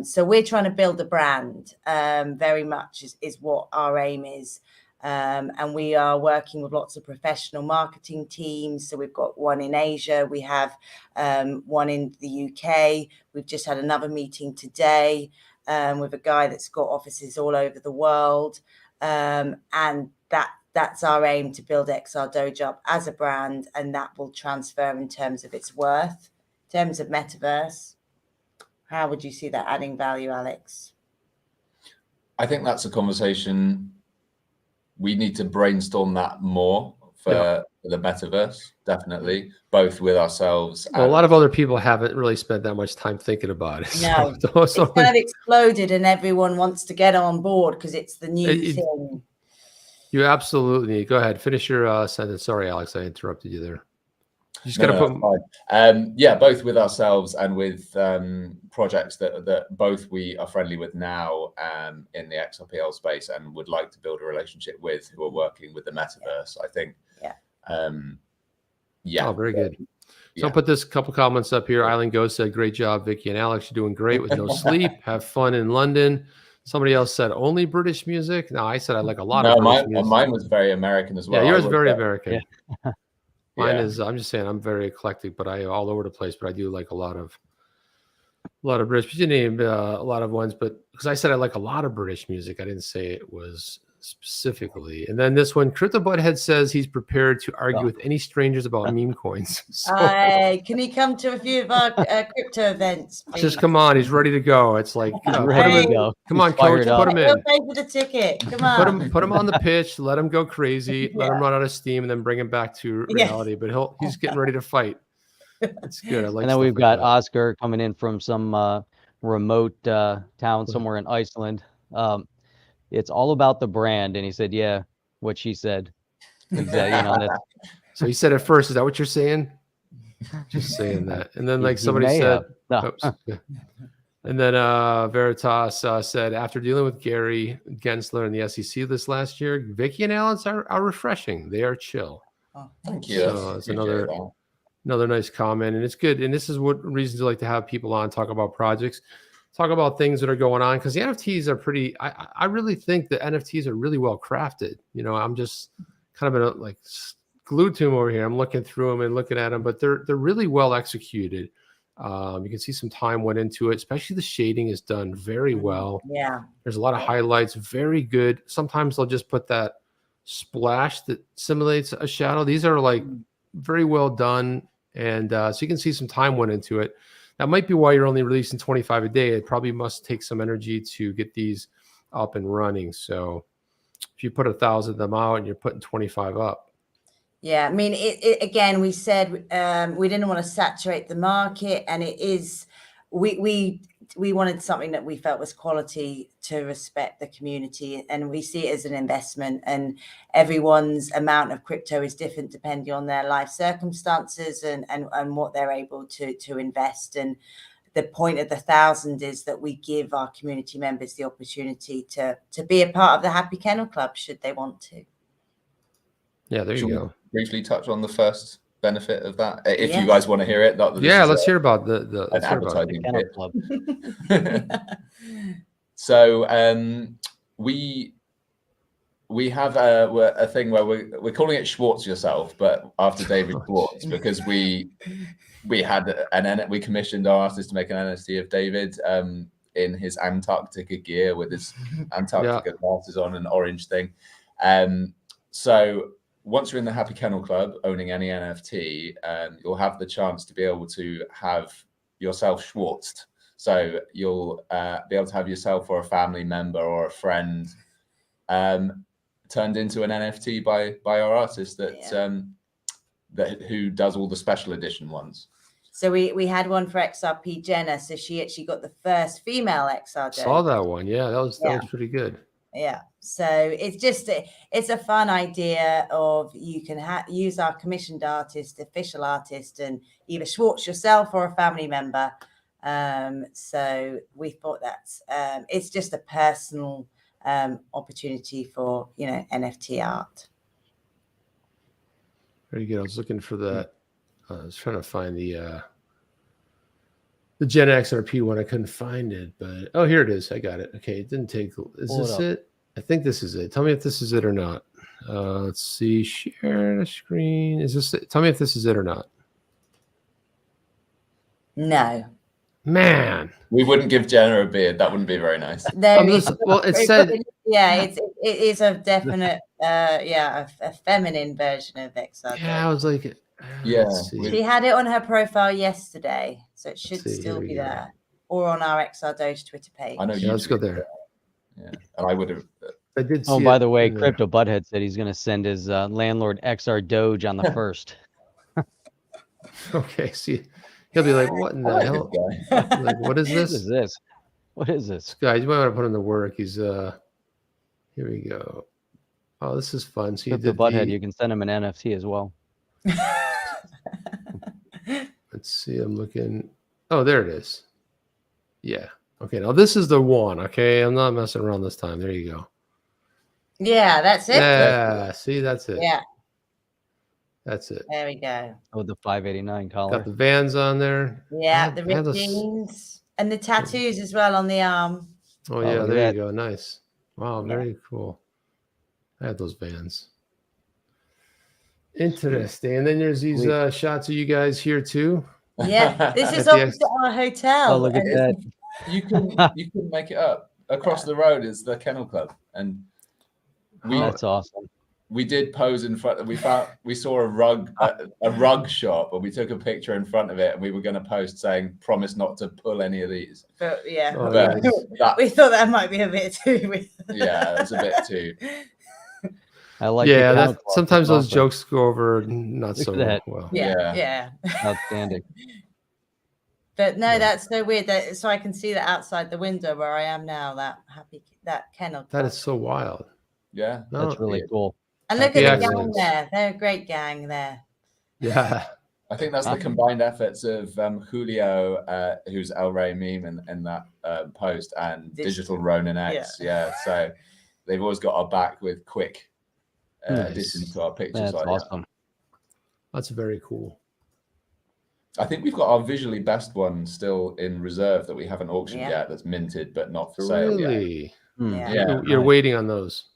So we're trying to build a brand, very much is what our aim is. And we are working with lots of professional marketing teams. So we've got one in Asia, we have one in the UK. We've just had another meeting today with a guy that's got offices all over the world. And that's our aim, to build XRdoge up as a brand, and that will transfer in terms of its worth. In terms of metaverse, how would you see that adding value, Alex? I think that's a conversation we need to brainstorm that more for the metaverse, definitely, both with ourselves. Well, a lot of other people haven't really spent that much time thinking about it. No, so it's kind of exploded and everyone wants to get on board because it's the new thing. You absolutely go ahead, finish your sentence. Sorry, Alex, I interrupted you there. You just got to put both with ourselves and with projects that both we are friendly with now in the XRPL space and would like to build a relationship with, who are working with the metaverse. I think oh, very good. So I'll put this couple comments up here. Eileen Go said, great job, Vicky and Alex. You're doing great with no sleep. Have fun in London. Somebody else said only British music. No, I said I like a lot of British music. Mine was very American as well. Yeah, yours very American. Yeah. Mine is, I'm just saying, I'm very eclectic, but I all over the place, but I do like a lot of British. You named a lot of ones, but because I said I like a lot of British music, I didn't say it was specifically. And then this one, Crypto Butthead says he's prepared to argue with any strangers about meme coins. So can he come to a few of our crypto events, please? just come on, he's ready to go. It's like ready to go. Come on, coach, put him in. He'll pay for the ticket. Come on. Put him on the pitch. Let him go crazy. Let him run out of steam, and then bring him back to reality. But he's getting ready to fight. It's good. I like. And then we've got Oscar coming in from some remote town somewhere in Iceland. It's all about the brand, and he said, "Yeah, what she said." Exactly. So he said it first. Is that what you're saying? Just saying that. And then, like somebody said, no. And then Veritas said, after dealing with Gary Gensler and the SEC this last year, Vicky and Alex are refreshing. They are chill. Oh, thank you. So it's another nice comment, and it's good. And this is what reasons to like to have people on, talk about projects, talk about things that are going on, because the NFTs are pretty. I really think the NFTs are really well crafted. I'm just kind of like glued to them over here. I'm looking through them and looking at them, but they're really well executed. You can see some time went into it, especially the shading is done very well. Yeah. There's a lot of highlights, very good. Sometimes they'll just put that splash that simulates a shadow. These are like very well done. And so you can see some time went into it. That might be why you're only releasing 25 a day. It probably must take some energy to get these up and running. So if you put 1,000 of them out and you're putting 25 up. Yeah, I mean, again, we said we didn't want to saturate the market, and it is we wanted something that we felt was quality to respect the community, and we see it as an investment. And everyone's amount of crypto is different depending on their life circumstances and what they're able to invest. And the point of the 1,000 is that we give our community members the opportunity to be a part of the Happy Kennel Club should they want to. Yeah, there you go. Briefly touch on the first benefit of that, if you guys want to hear it. Let's hear about the advertising Kennel bit. Club. So we have a thing where we're calling it Schwartz Yourself, but after David Schwartz, because we commissioned our artist to make an NFT of David in his Antarctica gear with his Antarctica glasses on, an orange thing. So once you're in the Happy Kennel Club owning any NFT, you'll have the chance to be able to have yourself schwartzed. So you'll be able to have yourself or a family member or a friend turned into an NFT by our artist who does all the special edition ones. So we had one for XRP Jenna. So she actually got the first female XRdoge. Saw that one. Yeah, that was pretty good. Yeah, so it's a fun idea of you can use our commissioned artist, official artist, and either Schwartz yourself or a family member. So we thought that's it's just a personal opportunity for NFT art. Very good. I was looking for that. I was trying to find the Gen XRP one. I couldn't find it, but here it is. I got it. Okay, it didn't take. Is this it? I think this is it. Tell me if this is it or not. Let's see. Share the screen. Is this it? Tell me if this is it or not. No. Man, we wouldn't give Jenna a beard. That wouldn't be very nice. Well, it said. Yeah, it is a definite. A feminine version of XRP. Yeah, I was like. She had it on her profile yesterday, so it should still be there, or on our XRdoge Twitter page. I know. Let's go there. Yeah, and I would have. I did. Oh, by the way, Crypto Butthead said he's going to send his landlord XRdoge on the 1st. Okay, see, he'll be like, "What in the hell? Like, what is this? What is this? Guys, you might want to put him to work." He's here we go. Oh, this is fun. So Crypto Butthead, you can send him an NFT as well. Let's see. I'm looking. Oh, there it is. Yeah. Okay. Now this is the one. Okay. I'm not messing around this time. There you go. Yeah, that's it. Yeah. See, that's it. Yeah. That's it. There we go. Oh, the 589 collar. Got the Vans on there. Yeah, the ripped jeans and the tattoos as well on the arm. Oh yeah, there you go. Nice. Wow, very cool. I had those Vans. Interesting. And then there's these shots of you guys here too. Yeah, this is At the opposite our hotel. Oh, look at that. You can make it up. Across the road is the Kennel Club, and That's awesome. we did pose in front. We saw a rug shop, and we took a picture in front of it, and we were going to post saying, "Promise not to pull any of these." But yeah, Oh, But nice. we thought that might be a bit too. yeah, it's a bit too. I like. Yeah, the that Kennel Club. sometimes That's those awesome. jokes go over not Look so at that. well. Yeah. Outstanding. But no, Yeah. that's so weird. So I can see that outside the window where I am now. That kennel. That is so wild. Yeah, No, That's really cool. And look happy at the gang accidents. there. They're a great gang there. yeah. I think that's the combined efforts of Julio, who's El Rey meme in that post, and Digital Ronin X. Yeah, so they've always got our back with quick additions to our pictures. That's like awesome. That's very cool. that. I think we've got our visually best one still in reserve that we haven't auctioned yet. That's minted but not for sale yet. Really? Yeah. You're waiting on those.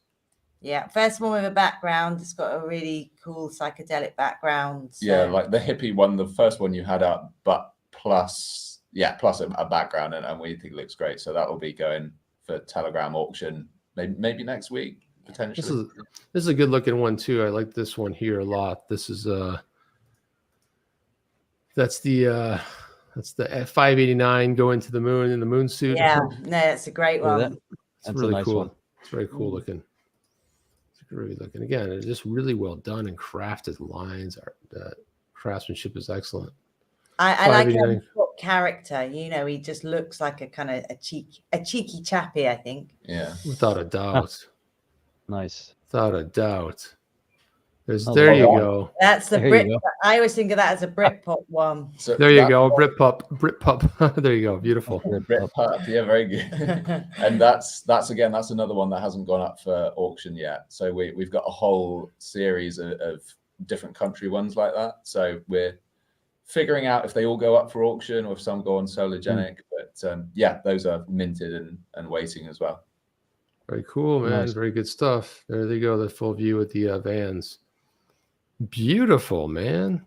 Yeah, first one with a background. It's got a really cool psychedelic background. So. Yeah, like the hippie one, the first one you had up, but plus a background, and we think it looks great. So that will be going for Telegram auction maybe next week potentially. This is a good looking one too. I like this one here a lot. This is that's the F589 going to the moon in the moon suit. Yeah, no, that's a great one. It's really cool. It's very cool looking. Really looking again. It's just really well done and crafted lines. Craftsmanship is excellent. I like him character. You know, he just looks like a kind of a cheeky chappy. I think. Yeah, without a doubt. Nice. Without a doubt. There you go. That's the Brit. I always think of that as a Britpop one. So there you go, Britpop. There you go, beautiful. Britpop, yeah, very good. And that's another one that hasn't gone up for auction yet. So we've got a whole series of different country ones like that. So we're figuring out if they all go up for auction or if some go on Sologenic. But yeah, those are minted and waiting as well. Very cool, man. Nice. Very good stuff. There they go. The full view with the vans. Beautiful, man.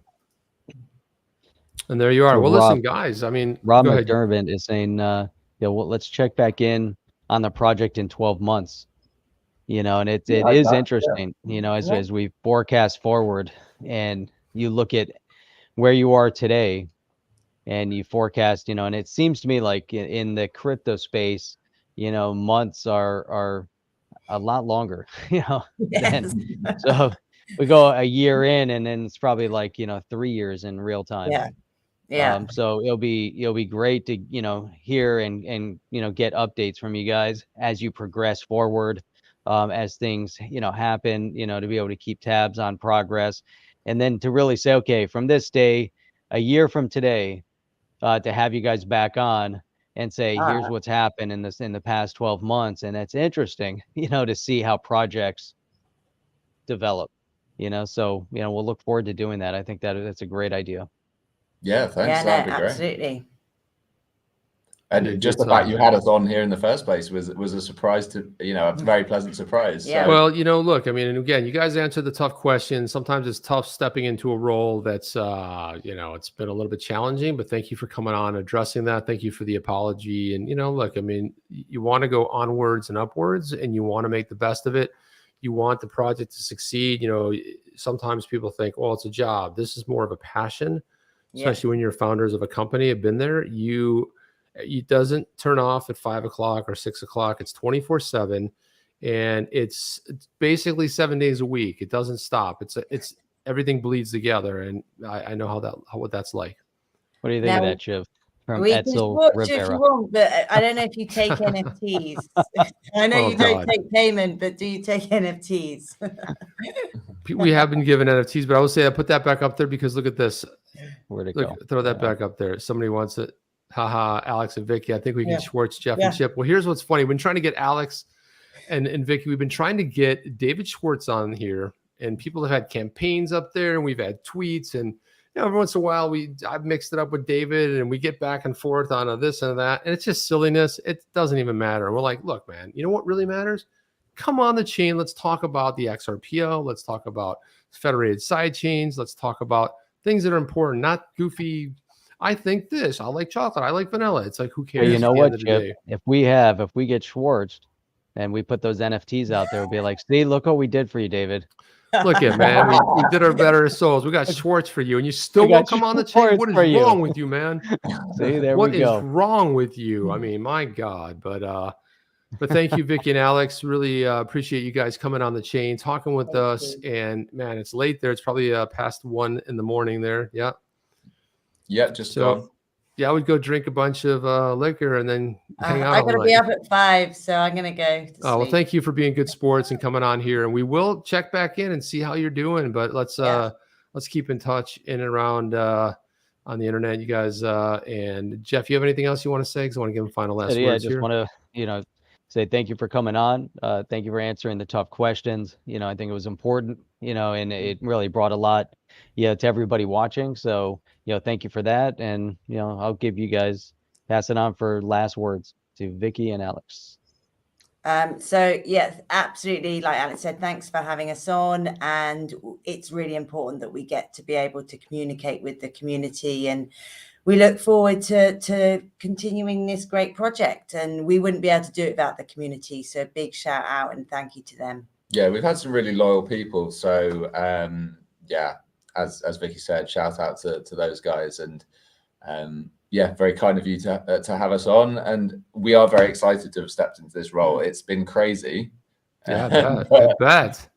And there you are. So well, Rob, listen, guys. I mean, Rob go ahead. McDermott is saying, well, let's check back in on the project in 12 months. You know, and it is interesting. You know, as we forecast forward, and you look at where you are today, and you forecast, you know, and it seems to me like in the crypto space, you know, months are a lot longer. You know, so. We go a year in, and then it's probably like, you know, 3 years in real time. Yeah. So it'll be great to, you know, hear and you know, get updates from you guys as you progress forward, as things, you know, happen, you know, to be able to keep tabs on progress, and then to really say, okay, from this day, a year from today, to have you guys back on and say, here's what's happened in the past 12 months, and it's interesting, you know, to see how projects develop. You know, so, you know, we'll look forward to doing that. I think that's a great idea. Yeah, thanks. That'd be great. Absolutely. And just the fact you had us on here in the first place was a surprise to, you know, a very pleasant surprise. Yeah. So. Well, you know, look, I mean, and again, you guys answered the tough questions. Sometimes it's tough stepping into a role that's, you know, it's been a little bit challenging, but thank you for coming on, addressing that. Thank you for the apology. And, you know, look, I mean, you want to go onwards and upwards, and you want to make the best of it. You want the project to succeed. You know, sometimes people think, well, it's a job. This is more of a passion, especially when you're founders of a company, have been there. It doesn't turn off at 5 o'clock or 6 o'clock. It's 24/7, and it's basically 7 days a week. It doesn't stop. It's everything bleeds together, and I know what that's like. What do you think of that, Shiv? From We can Edsel watch if Rivera. you want, but I don't know if you take NFTs. I know you don't take payment, but do you take NFTs? We have been given NFTs, but I will say I put that back up there because look at this. Where'd it go? Throw that back up there. Somebody wants it. Haha, Alex and Vicky. I think we can Schwartz, Jeff, and Chip. Well, here's what's funny. We've been trying to get Alex and Vicky. We've been trying to get David Schwartz on here, and people have had campaigns up there, and we've had tweets, and you know, every once in a while I've mixed it up with David, and we get back and forth on this and that, and it's just silliness. It doesn't even matter. And we're like, look, man, you know what really matters? come on the chain. Let's talk about the XRPL. Let's talk about federated side chains. Let's talk about things that are important, not goofy. I think this. I like chocolate. I like vanilla. It's like, who cares? But you know at the end what, of the Chip? day? If we get Schwartzed and we put those NFTs out there, we'll be like, see, look what we did for you, David. Look at, man, we did our better souls. We got Schwartz for you, and you still We got won't come on the chain. Schwartz What is for you. wrong with you, man? See, there What we is go. wrong with you? I mean, my God. But thank you, Vicky and Alex. Really appreciate you guys coming on the chain, talking with us. And man, it's late there. It's probably past 1 a.m. there. Yeah. Yeah, just So, gone. yeah, I would go drink a bunch of liquor and then hang out. I all gotta night. be up at 5, so I'm gonna go to Oh, well, sleep. thank you for being good sports and coming on here. And we will check back in and see how you're doing. But let's keep in touch in and around on the internet, you guys. And Jeff, you have anything else you want to say? Because I want to give him final last words Yeah, I just here. want to, say thank you for coming on. Thank you for answering the tough questions. I think it was important, and it really brought a lot, to everybody watching. So, thank you for that. And, I'll give you guys, pass it on for last words to Vicky and Alex. So yeah, absolutely. Like Alex said, thanks for having us on. And it's really important that we get to be able to communicate with the community, and we look forward to continuing this great project, and we wouldn't be able to do it without the community. So big shout out and thank you to them. Yeah, we've had some really loyal people. So yeah, as Vicky said, shout out to those guys. And yeah, very kind of you to have us on. And we are very excited to have stepped into this role. It's been crazy. Yeah, I bet.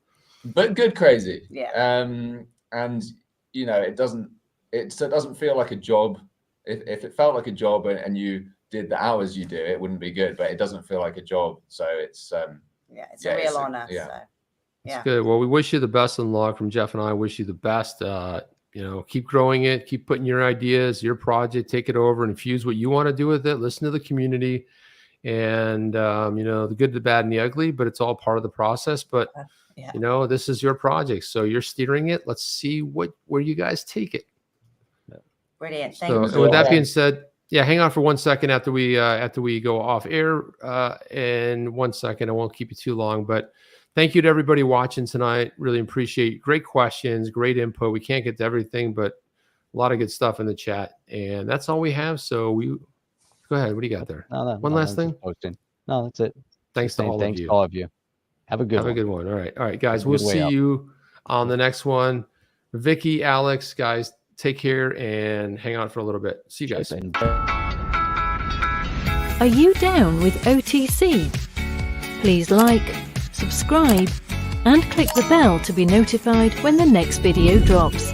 But good crazy. Yeah. And it doesn't feel like a job. If it felt like a job and you did the hours you do, it wouldn't be good, but it doesn't feel like a job. So it's it's a real honor. Yeah. So, It's good. Well, we wish you the best in luck. From Jeff and I wish you the best. Keep growing it, keep putting your ideas, your project, take it over, infuse what you want to do with it, listen to the community, and the good, the bad, and the ugly, but it's all part of the process. But this is your project, so you're steering it. Let's see where you guys take it. Brilliant. Thank you. And with that being said, hang on for 1 second after we go off air. In 1 second, I won't keep you too long, but thank you to everybody watching tonight. Really appreciate great questions, great input. We can't get to everything, but a lot of good stuff in the chat, and that's all we have. So go ahead. What do you got there? One last thing. No, that's it. Thanks to all of you. Have a good one. All right, guys. We'll see you on the next one. Vicky, Alex, guys, take care and hang on for a little bit. See you guys. Are you down with OTC? Please like, subscribe, and click the bell to be notified when the next video drops.